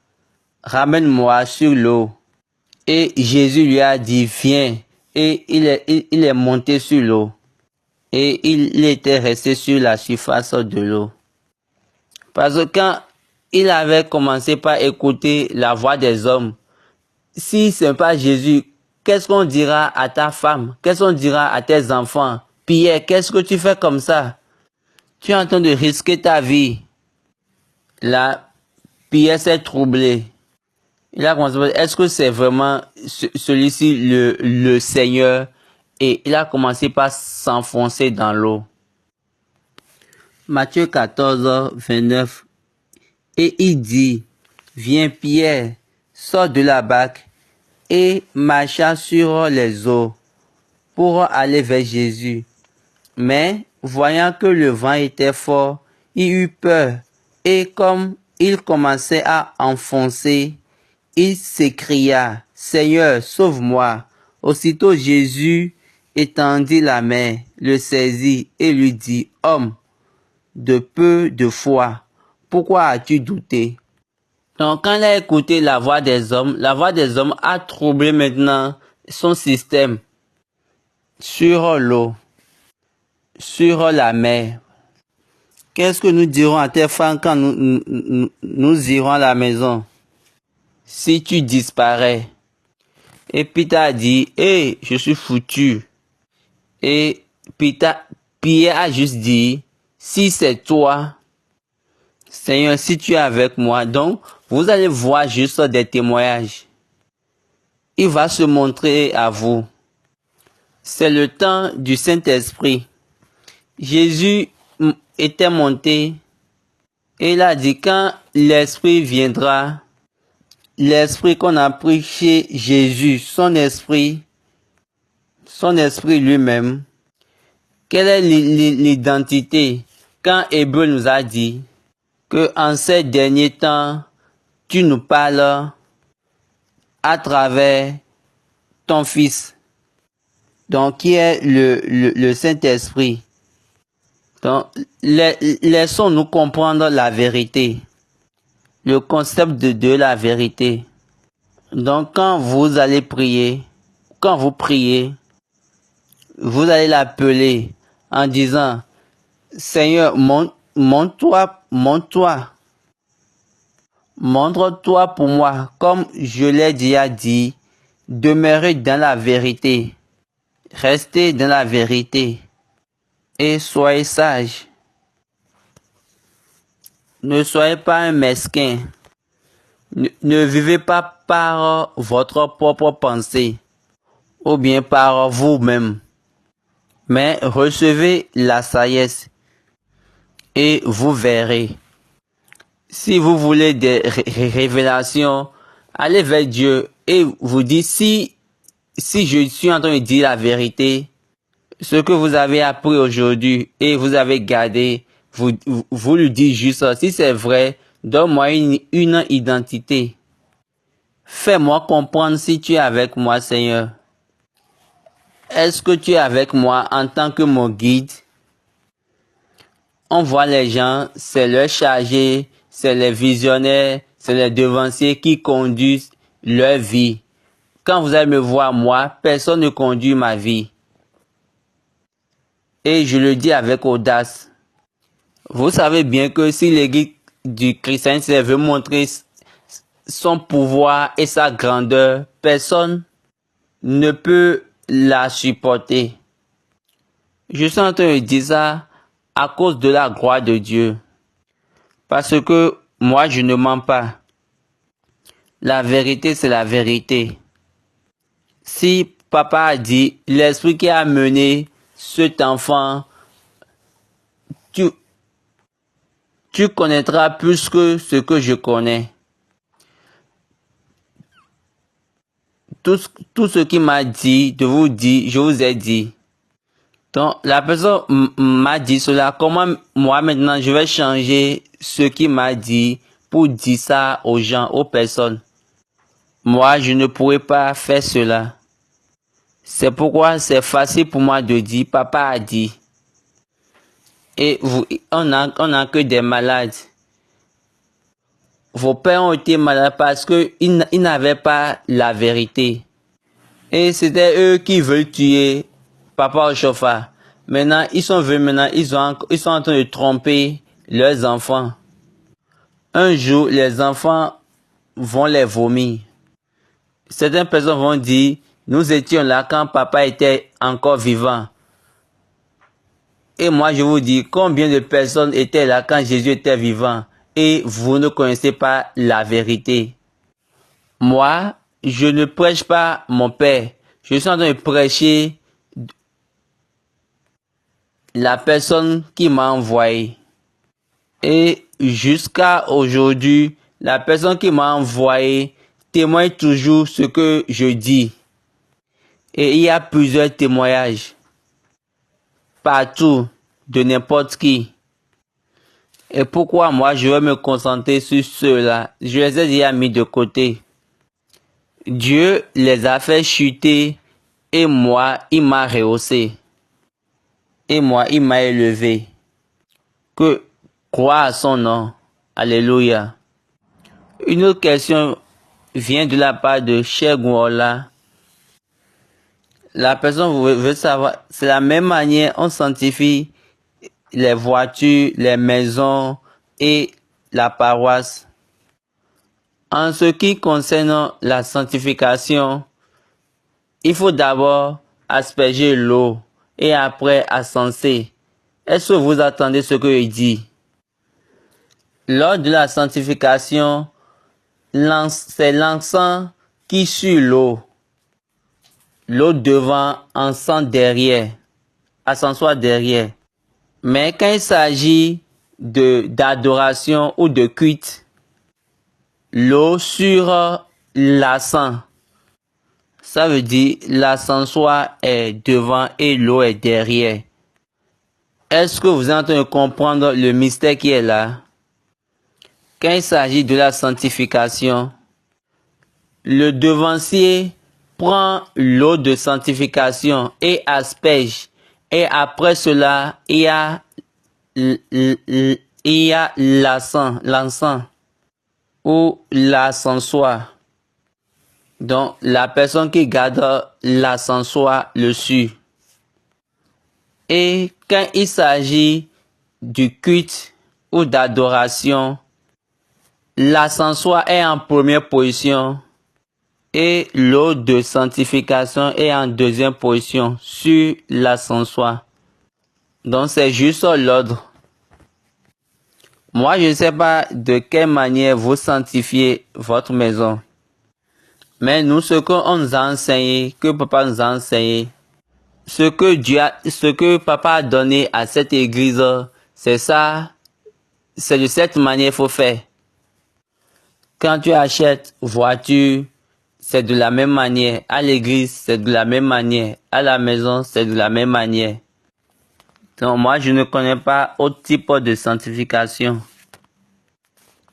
ramène-moi sur l'eau. Et Jésus lui a dit, viens. Et il est monté sur l'eau. Et il était resté sur la surface de l'eau. Parce que quand il avait commencé par écouter la voix des hommes, si ce n'est pas Jésus, qu'est-ce qu'on dira à ta femme? Qu'est-ce qu'on dira à tes enfants? Pierre, qu'est-ce que tu fais comme ça? Tu es en train de risquer ta vie. Là, Pierre s'est troublé. Il a commencé à dire, est-ce que c'est vraiment celui-ci le Seigneur? Et il a commencé par s'enfoncer dans l'eau. Matthieu 14, 29. Et il dit, viens Pierre, sors de la barque et marcha sur les eaux pour aller vers Jésus. Mais, voyant que le vent était fort, il eut peur et comme il commençait à enfoncer, il s'écria, Seigneur, sauve-moi. Aussitôt Jésus étendit la main, le saisit et lui dit, homme de peu de foi, pourquoi as-tu douté? Donc, quand il a écouté la voix des hommes a troublé maintenant son système sur l'eau, sur la mer. Qu'est-ce que nous dirons à tes femmes quand nous irons à la maison? Si tu disparais. Et Peter a dit, hey, je suis foutu. Et Pierre a juste dit, si c'est toi, Seigneur, si tu es avec moi, donc vous allez voir juste des témoignages. Il va se montrer à vous. C'est le temps du Saint-Esprit. Jésus était monté et il a dit quand l'Esprit viendra, l'Esprit qu'on a pris chez Jésus, son esprit lui-même, quelle est l'identité? Quand Hébreu nous a dit que en ces derniers temps, tu nous parles à travers ton Fils, donc qui est le Saint-Esprit. Donc, laissons-nous comprendre la vérité, le concept de la vérité. Donc, quand vous allez prier, quand vous priez, vous allez l'appeler en disant, Seigneur, montre-toi, montre-toi pour moi, comme je l'ai déjà dit, demeurez dans la vérité, restez dans la vérité et soyez sages. Ne soyez pas un mesquin. Ne vivez pas par votre propre pensée ou bien par vous-même, mais recevez la sagesse et vous verrez. Si vous voulez des révélations, allez vers Dieu et vous dites si je suis en train de dire la vérité, ce que vous avez appris aujourd'hui et vous avez gardé, vous lui dites juste, si c'est vrai, donne-moi une identité. Fais-moi comprendre si tu es avec moi, Seigneur. Est-ce que tu es avec moi en tant que mon guide? On voit les gens, c'est leurs chargés, c'est les visionnaires, c'est les devanciers qui conduisent leur vie. Quand vous allez me voir, moi, personne ne conduit ma vie. Et je le dis avec audace. Vous savez bien que si l'église du christianisme veut montrer son pouvoir et sa grandeur, personne ne peut la supporter. Je suis en train de dire ça à cause de la gloire de Dieu. Parce que moi, je ne mens pas. La vérité, c'est la vérité. Si papa a dit, l'esprit qui a mené cet enfant, tu connaîtras plus que ce que je connais. Tout ce qu'il m'a dit, de vous dire, je vous ai dit. Donc, la personne m'a dit cela. Comment moi maintenant je vais changer ce qu'il m'a dit pour dire ça aux gens, aux personnes? Moi, je ne pourrais pas faire cela. C'est pourquoi c'est facile pour moi de dire, papa a dit. Et on a que des malades. Vos pères ont été malades parce qu'ils n'avaient pas la vérité. Et c'était eux qui veulent tuer papa au chauffard. Maintenant, ils sont venus, maintenant, ils sont en train de tromper leurs enfants. Un jour, les enfants vont les vomir. Certaines personnes vont dire, nous étions là quand papa était encore vivant. Et moi, je vous dis, combien de personnes étaient là quand Jésus était vivant et vous ne connaissez pas la vérité. Moi, je ne prêche pas mon Père. Je suis en train de prêcher la personne qui m'a envoyé. Et jusqu'à aujourd'hui, la personne qui m'a envoyé témoigne toujours ce que je dis. Et il y a plusieurs témoignages. Partout, de n'importe qui. Et pourquoi moi je vais me concentrer sur ceux-là? Je les ai déjà mis de côté. Dieu les a fait chuter et moi, il m'a rehaussé. Et moi, il m'a élevé. Que croire à son nom. Alléluia. Une autre question vient de la part de Cheikh Gouola. La personne veut savoir, c'est la même manière, on sanctifie les voitures, les maisons et la paroisse. En ce qui concerne la sanctification, il faut d'abord asperger l'eau et après ascenser. Est-ce que vous attendez ce que je dis? Lors de la sanctification, c'est l'encens qui suit l'eau. L'eau devant, encens derrière, ascensoir derrière. Mais quand il s'agit d'adoration ou de culte, l'eau sur l'encens. Ça veut dire l'ascensoir est devant et l'eau est derrière. Est-ce que vous êtes en train de comprendre le mystère qui est là? Quand il s'agit de la sanctification, le devancier prend l'eau de sanctification et asperge. Et après cela, il y a l'encens ou l'ascensoir. Donc, la personne qui garde l'ascensoir le suit. Et quand il s'agit du culte ou d'adoration, l'ascensoir est en première position et l'eau de sanctification est en deuxième position sur l'ascensoir. Donc c'est juste l'ordre. Moi, je ne sais pas de quelle manière vous sanctifiez votre maison. Mais nous, ce qu'on nous a enseigné, que papa nous a enseigné, ce que papa a donné à cette église, c'est ça, c'est de cette manière qu'il faut faire. Quand tu achètes voiture, c'est de la même manière. À l'église, c'est de la même manière. À la maison, c'est de la même manière. Donc moi, je ne connais pas autre type de sanctification.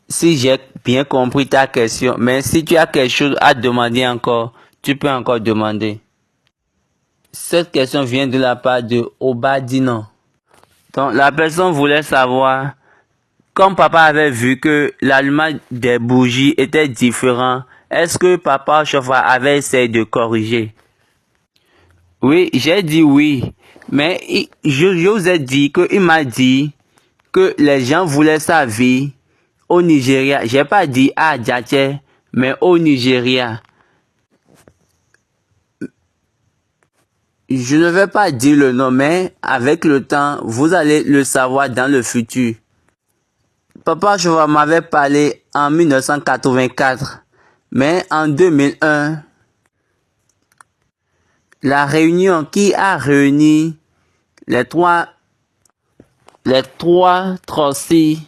Si j'ai bien compris ta question, mais si tu as quelque chose à demander encore, tu peux encore demander. Cette question vient de la part de Obadino. Donc la personne voulait savoir, comme papa avait vu que l'allumage des bougies était différent, est-ce que papa chauffeur avait essayé de corriger? Oui, j'ai dit oui, mais je vous ai dit qu'il m'a dit que les gens voulaient sa vie au Nigeria. J'ai pas dit à Djaché, mais au Nigeria. Je ne vais pas dire le nom, mais avec le temps, vous allez le savoir dans le futur. Papa Chauva m'avait parlé en 1984, mais en 2001, la réunion qui a réuni les trois trossis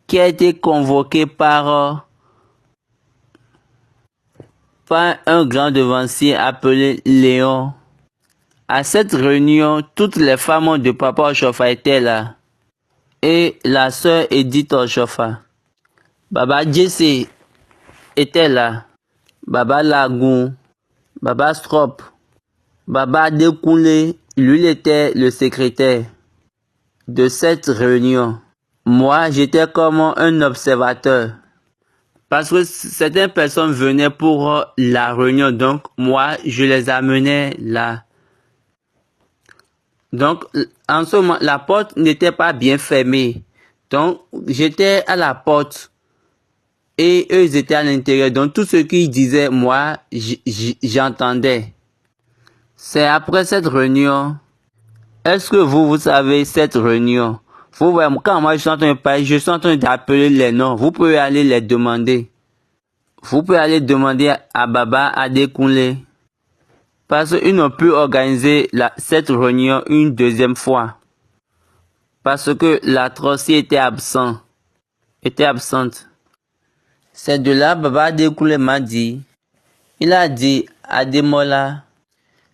qui a été convoqué par un grand devancier appelé Léon. À cette réunion, toutes les femmes de Papa Oshofa étaient là. Et la sœur Edith Oshofa. Baba Jesse était là. Baba Lagoon, Baba Strop, Baba Dekounle, lui il était le secrétaire de cette réunion. Moi, j'étais comme un observateur. Parce que certaines personnes venaient pour la réunion, donc moi, je les amenais là. Donc, en ce moment, la porte n'était pas bien fermée. Donc, j'étais à la porte et eux, ils étaient à l'intérieur. Donc, tout ce qu'ils disaient, moi, j'entendais. C'est après cette réunion. Est-ce que vous savez cette réunion? Vous voyez, quand moi je suis en train de parler, je suis en train d'appeler les noms. Vous pouvez aller les demander. Vous pouvez aller demander à Baba Adekunle. Parce qu'ils n'ont pu organiser cette réunion une deuxième fois. Parce que la trossie était absente. C'est de là Baba Adekunle m'a dit. Il a dit à Ademola,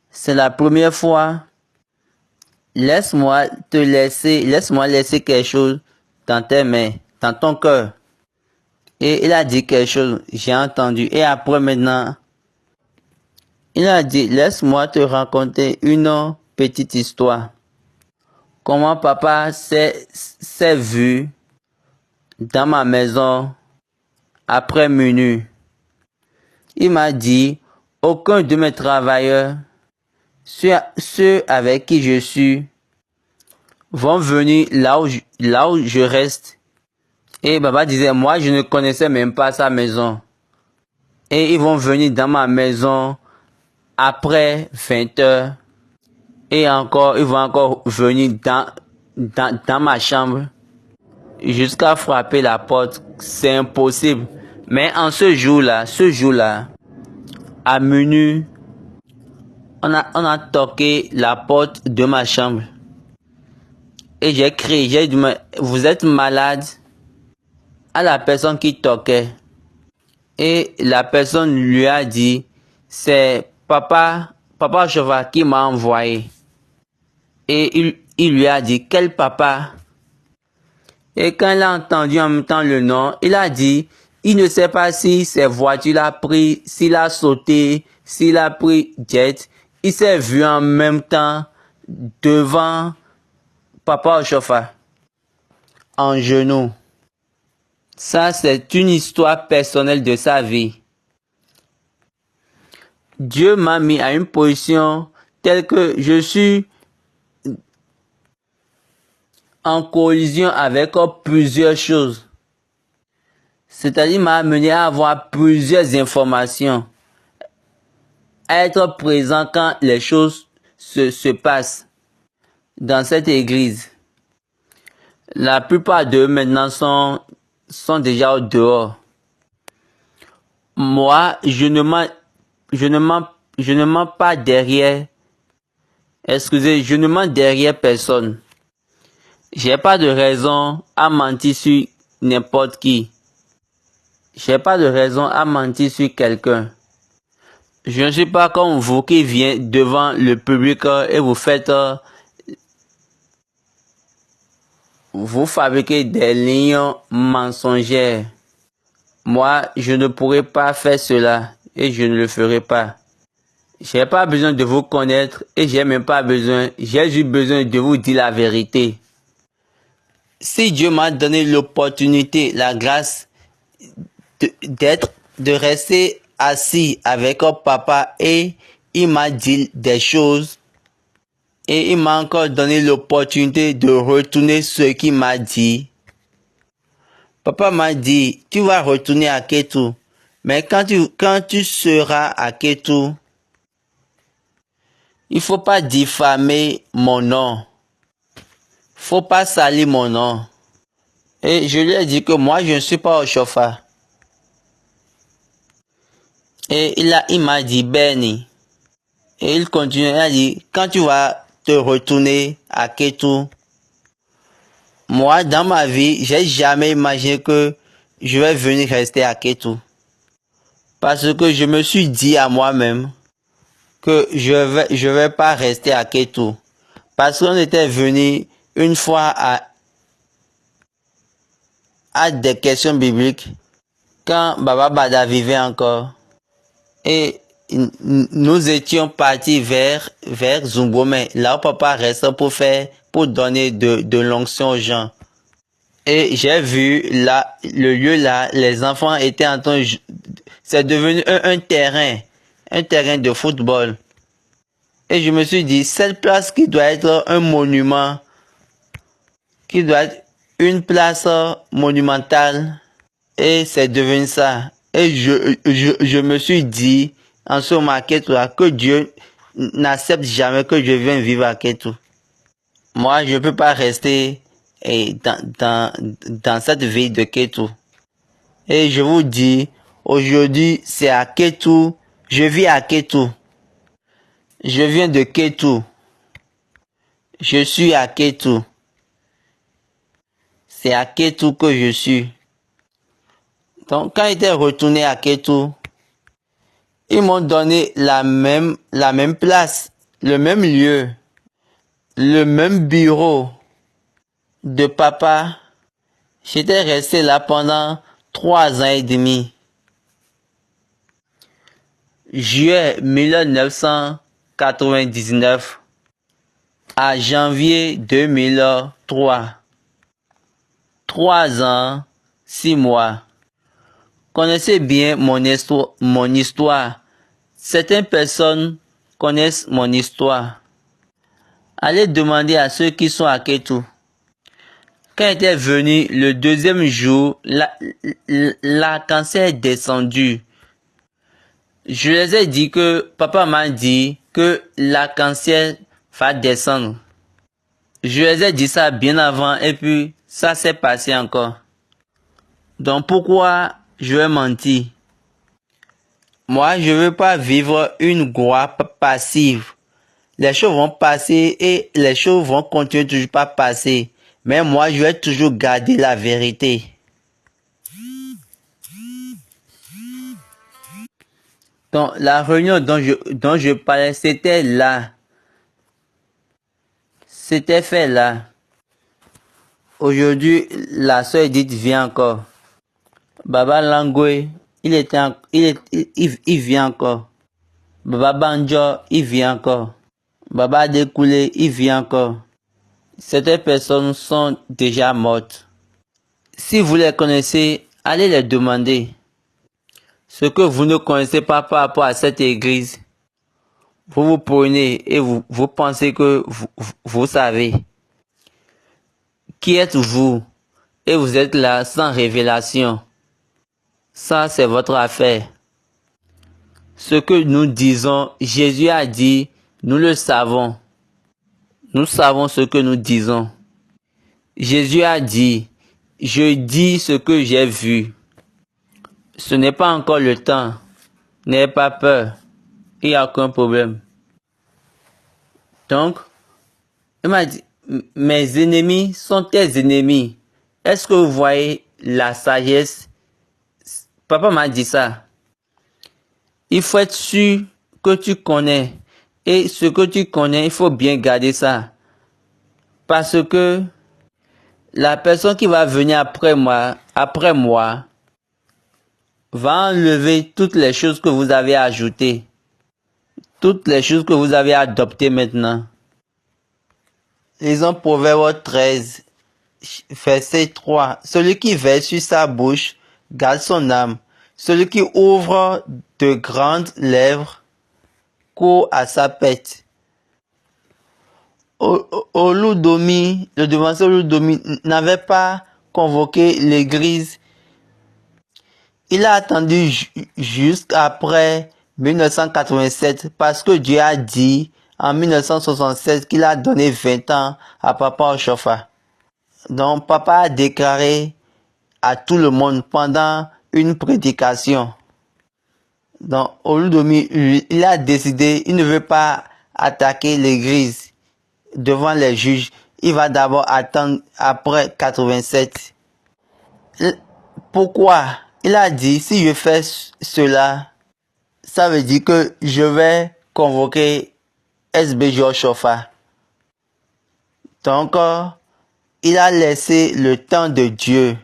c'est la première fois. Laisse-moi laisser quelque chose dans tes mains, dans ton cœur. Et il a dit quelque chose, j'ai entendu. Et après maintenant, il a dit, laisse-moi te raconter une petite histoire. Comment papa s'est vu dans ma maison après minuit. Il m'a dit, aucun de mes travailleurs, ceux avec qui je suis, vont venir là où je reste. Et Baba disait, moi je ne connaissais même pas sa maison. Et ils vont venir dans ma maison après 20 heures. Et encore, ils vont encore venir dans ma chambre jusqu'à frapper la porte. C'est impossible. Mais en ce jour-là, à minuit, on a toqué la porte de ma chambre. Et j'ai crié, j'ai dit, vous êtes malade? À la personne qui toquait. Et la personne lui a dit, c'est Papa Chauva qui m'a envoyé. Et il lui a dit, quel papa? Et quand il a entendu en même temps le nom, il a dit, il ne sait pas si ses voitures l'a pris, s'il a sauté, s'il a pris jet. Il s'est vu en même temps devant Papa Oshofa, en genoux. Ça, c'est une histoire personnelle de sa vie. Dieu m'a mis à une position telle que je suis en collision avec plusieurs choses. C'est-à-dire m'a amené à avoir plusieurs informations, à être présent quand les choses se passent dans cette église. La plupart d'eux maintenant sont déjà au dehors. Moi, je ne mens pas derrière. Excusez, je ne mens derrière personne. J'ai pas de raison à mentir sur n'importe qui. J'ai pas de raison à mentir sur quelqu'un. Je ne suis pas comme vous qui vient devant le public et vous faites... vous fabriquez des lignes mensongères. Moi, je ne pourrais pas faire cela et je ne le ferai pas. J'ai pas besoin de vous connaître et j'ai juste besoin de vous dire la vérité. Si Dieu m'a donné l'opportunité, la grâce de rester assis avec papa et il m'a dit des choses et il m'a encore donné l'opportunité de retourner ce qu'il m'a dit. Papa m'a dit, tu vas retourner à Kétou, mais quand tu seras à Kétou, il faut pas diffamer mon nom. Faut pas salir mon nom. Et je lui ai dit que moi, je ne suis pas au chauffard. Et il m'a dit, Benny. Et il continue à dire, quand tu vas te retourner à Kétou, moi, dans ma vie, j'ai jamais imaginé que je vais venir rester à Kétou. Parce que je me suis dit à moi-même que je vais pas rester à Kétou. Parce qu'on était venu une fois à des questions bibliques quand Baba Bada vivait encore. Et nous étions partis vers Zumbomé, là où papa restait pour donner de l'onction aux gens. Et j'ai vu là, le lieu là, les enfants étaient en train, c'est devenu un terrain de football. Et je me suis dit, cette place qui doit être un monument, qui doit être une place monumentale, et c'est devenu ça. Et je me suis dit, en ce moment à Kétou, que Dieu n'accepte jamais que je vienne vivre à Kétou. Moi, je ne peux pas rester dans cette ville de Kétou. Et je vous dis, aujourd'hui, c'est à Kétou, je vis à Kétou. Je viens de Kétou. Je suis à Kétou. C'est à Kétou que je suis. Donc, quand j'étais retourné à Kétou, ils m'ont donné la même place, le même lieu, le même bureau de papa. J'étais resté là pendant 3 ans et demi. Juillet 1999 à janvier 2003. 3 ans, 6 mois. Connaissez bien mon histoire. Certaines personnes connaissent mon histoire. Allez demander à ceux qui sont à Kétou. Quand était venu le deuxième jour, l'arc-en-ciel est descendu. Je les ai dit que papa m'a dit que l'arc-en-ciel va descendre. Je les ai dit ça bien avant et puis ça s'est passé encore. Donc pourquoi je vais mentir? Moi, je ne veux pas vivre une gloire passive. Les choses vont passer et les choses vont continuer toujours pas passer. Mais moi, je vais toujours garder la vérité. Donc, la réunion dont je parlais, c'était là. C'était fait là. Aujourd'hui, la sœur Edith vient encore. Baba Langwe, il vient encore. Baba Banjo, il vient encore. Baba Dekoulé, il vient encore. Certaines personnes sont déjà mortes. Si vous les connaissez, allez les demander. Ce que vous ne connaissez pas par rapport à cette église, vous prenez et vous pensez que vous savez. Qui êtes-vous? Et vous êtes là sans révélation. Ça, c'est votre affaire. Ce que nous disons, Jésus a dit, nous le savons. Nous savons ce que nous disons. Jésus a dit, je dis ce que j'ai vu. Ce n'est pas encore le temps. N'ayez pas peur. Il n'y a aucun problème. Donc, il m'a dit, mes ennemis sont tes ennemis. Est-ce que vous voyez la sagesse? Papa m'a dit ça. Il faut être sûr que tu connais. Et ce que tu connais, il faut bien garder ça. Parce que la personne qui va venir après moi, va enlever toutes les choses que vous avez ajoutées. Toutes les choses que vous avez adoptées maintenant. Lisons Proverbe 13, verset 3. Celui qui veille sur sa bouche garde son âme. Celui qui ouvre de grandes lèvres court à sa perte. Oludomi, le devancier Oludomi n'avait pas convoqué l'église. Il a attendu jusqu'après 1987 parce que Dieu a dit en 1967 qu'il a donné 20 ans à Papa Oshofa. Donc Papa a déclaré à tout le monde pendant une prédication. Donc Oludomi, il a décidé, il ne veut pas attaquer l'église devant les juges. Il va d'abord attendre après 87. Pourquoi? Il a dit, si je fais cela, ça veut dire que je vais convoquer SBJ Oshofa. Donc, il a laissé le temps de Dieu.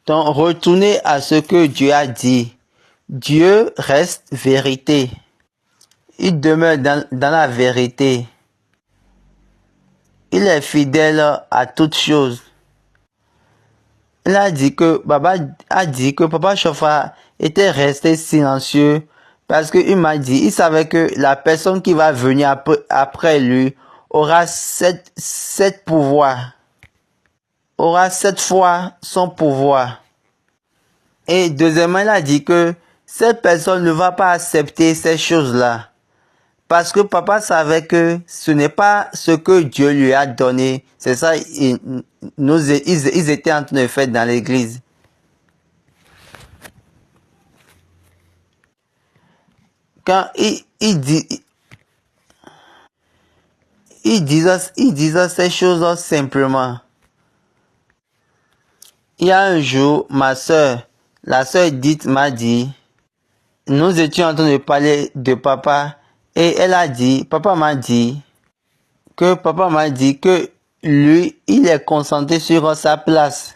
Donc, retournez à ce que Dieu a dit. Dieu reste vérité. Il demeure dans la vérité. Il est fidèle à toutes choses. Il a dit que Papa Oshofa était resté silencieux parce qu'il m'a dit, il savait que la personne qui va venir après lui aura sept pouvoirs. Aura 7 fois son pouvoir. Et deuxièmement, il a dit que cette personne ne va pas accepter ces choses-là. Parce que papa savait que ce n'est pas ce que Dieu lui a donné. C'est ça, ils étaient en train de faire dans l'église. Quand il disait ces choses simplement. Il y a un jour, ma soeur, la soeur Edith m'a dit, nous étions en train de parler de papa et elle a dit, papa m'a dit que lui, il est concentré sur sa place.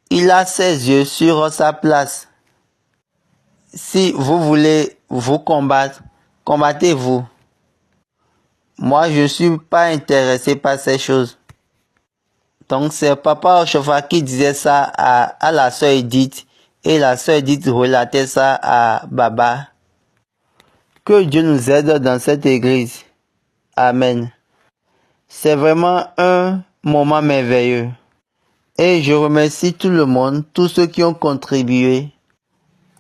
Il a ses yeux sur sa place. Si vous voulez vous combattre, combattez-vous. Moi, je ne suis pas intéressé par ces choses. Donc, c'est Papa Oshofa qui disait ça à la sœur Edith. Et la sœur Edith relatait ça à Baba. Que Dieu nous aide dans cette église. Amen. C'est vraiment un moment merveilleux. Et je remercie tout le monde, tous ceux qui ont contribué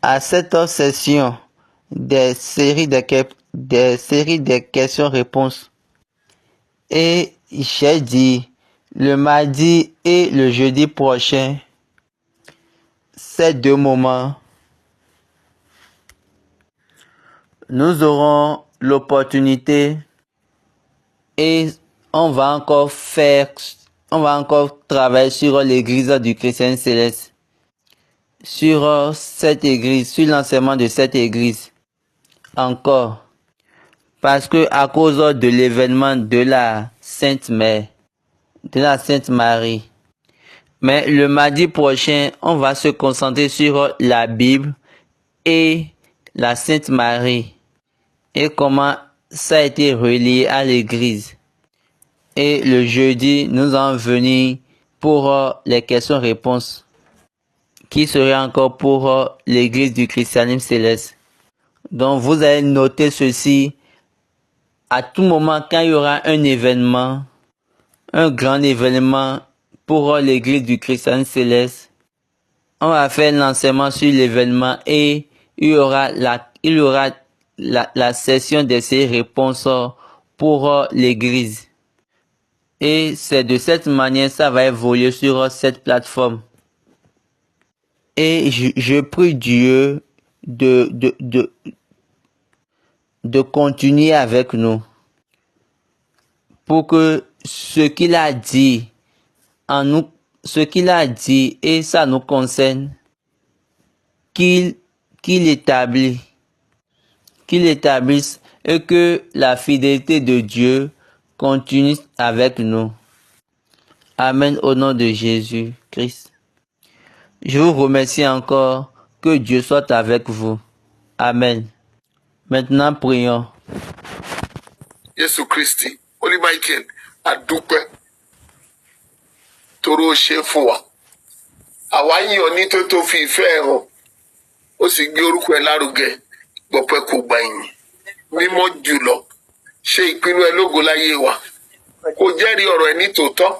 à cette session des séries de questions-réponses. Et j'ai dit, le mardi et le jeudi prochain, ces 2 moments, nous aurons l'opportunité et on va encore travailler sur l'église du Chrétien Céleste, sur cette église, sur l'enseignement de cette église. Encore. Parce que à cause de l'événement de la Sainte Mère, de la Sainte Marie. Mais le mardi prochain, on va se concentrer sur la Bible et la Sainte Marie et comment ça a été relié à l'église. Et le jeudi, nous allons venir pour les questions-réponses qui seraient encore pour l'église du christianisme céleste. Donc vous allez noter ceci. À tout moment, quand il y aura un événement un grand événement pour l'église du christianisme céleste. On va faire l'enseignement sur l'événement et il y aura la session d'essais-réponses pour l'église. Et c'est de cette manière ça va évoluer sur cette plateforme. Et je prie Dieu de continuer avec nous pour que ce qu'il a dit en nous, ce qu'il a dit et ça nous concerne, qu'il établisse et que la fidélité de Dieu continue avec nous. Amen au nom de Jésus-Christ. Je vous remercie encore. Que Dieu soit avec vous. Amen. Maintenant, prions. Jésù Kristi, Holy Michael, adúpẹ́ torí ó ṣe fún wa. Àwa yìn ọ́ ní tó fi ìfẹ́ ẹ̀ hàn. Ó sì gbé orúkọ ẹ̀ lárugẹ. Gbọpẹ́ kò gba ìyìn. Mímọ́ jùlọ. Ṣe ìpinnu ẹ lógo láyé wa. Kò jẹ́rìí ọ̀rọ̀ ẹ ní tòótọ́.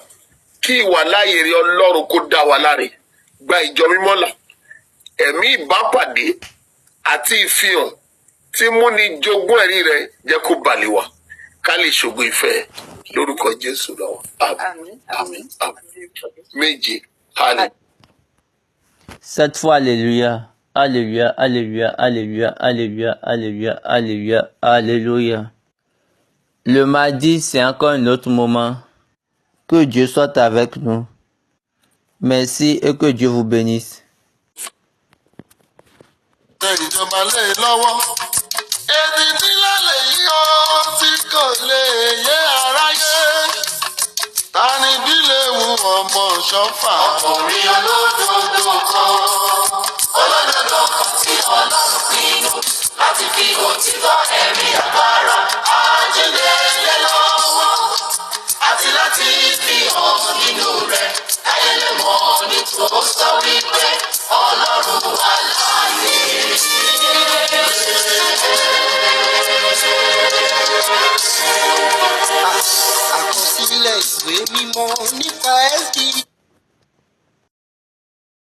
Kí ìwà láàyè rẹ Ọlọ́run kó dá wa láre. Gba ìjọ mímọ́ là. Ẹ̀mí ìbápàdé àti ìfihàn tí múni jogún ẹ̀rí rẹ jẹ́ kó balẹ̀ wá. Ká lè ṣògo ìfẹ́ lórúkọ Jésù lọ́wọ́. Àmín, àmín, àmín. Méje. Hallelujah. Cette fois, alléluia. Alléluia, alléluia, alléluia, alléluia, alléluia, alléluia, alléluia. Le mardi, c'est encore un autre moment. Que Dieu soit avec nous. Merci et que Dieu vous bénisse. Ìjọba lè lọ́wọ́. Èdè nílá lè yí ọ́ tí kò lè yé aráyé. Ta ni bí lè wù ọmọ ṣọ́fà? Ọkùnrin olódodo kan. Olódodo kan tí Ọlọ́run pinnu láti fi òtítọ́ ẹ̀rí agbára àjíǹde lé lọ́wọ́. Àti láti fi hàn nínú rẹ̀ káyé lè mọ̀ ní tòótọ́ wípé Ọlọ́run wà láàyè. Àkọsílẹ̀ ìwé mímọ́ nípa SD.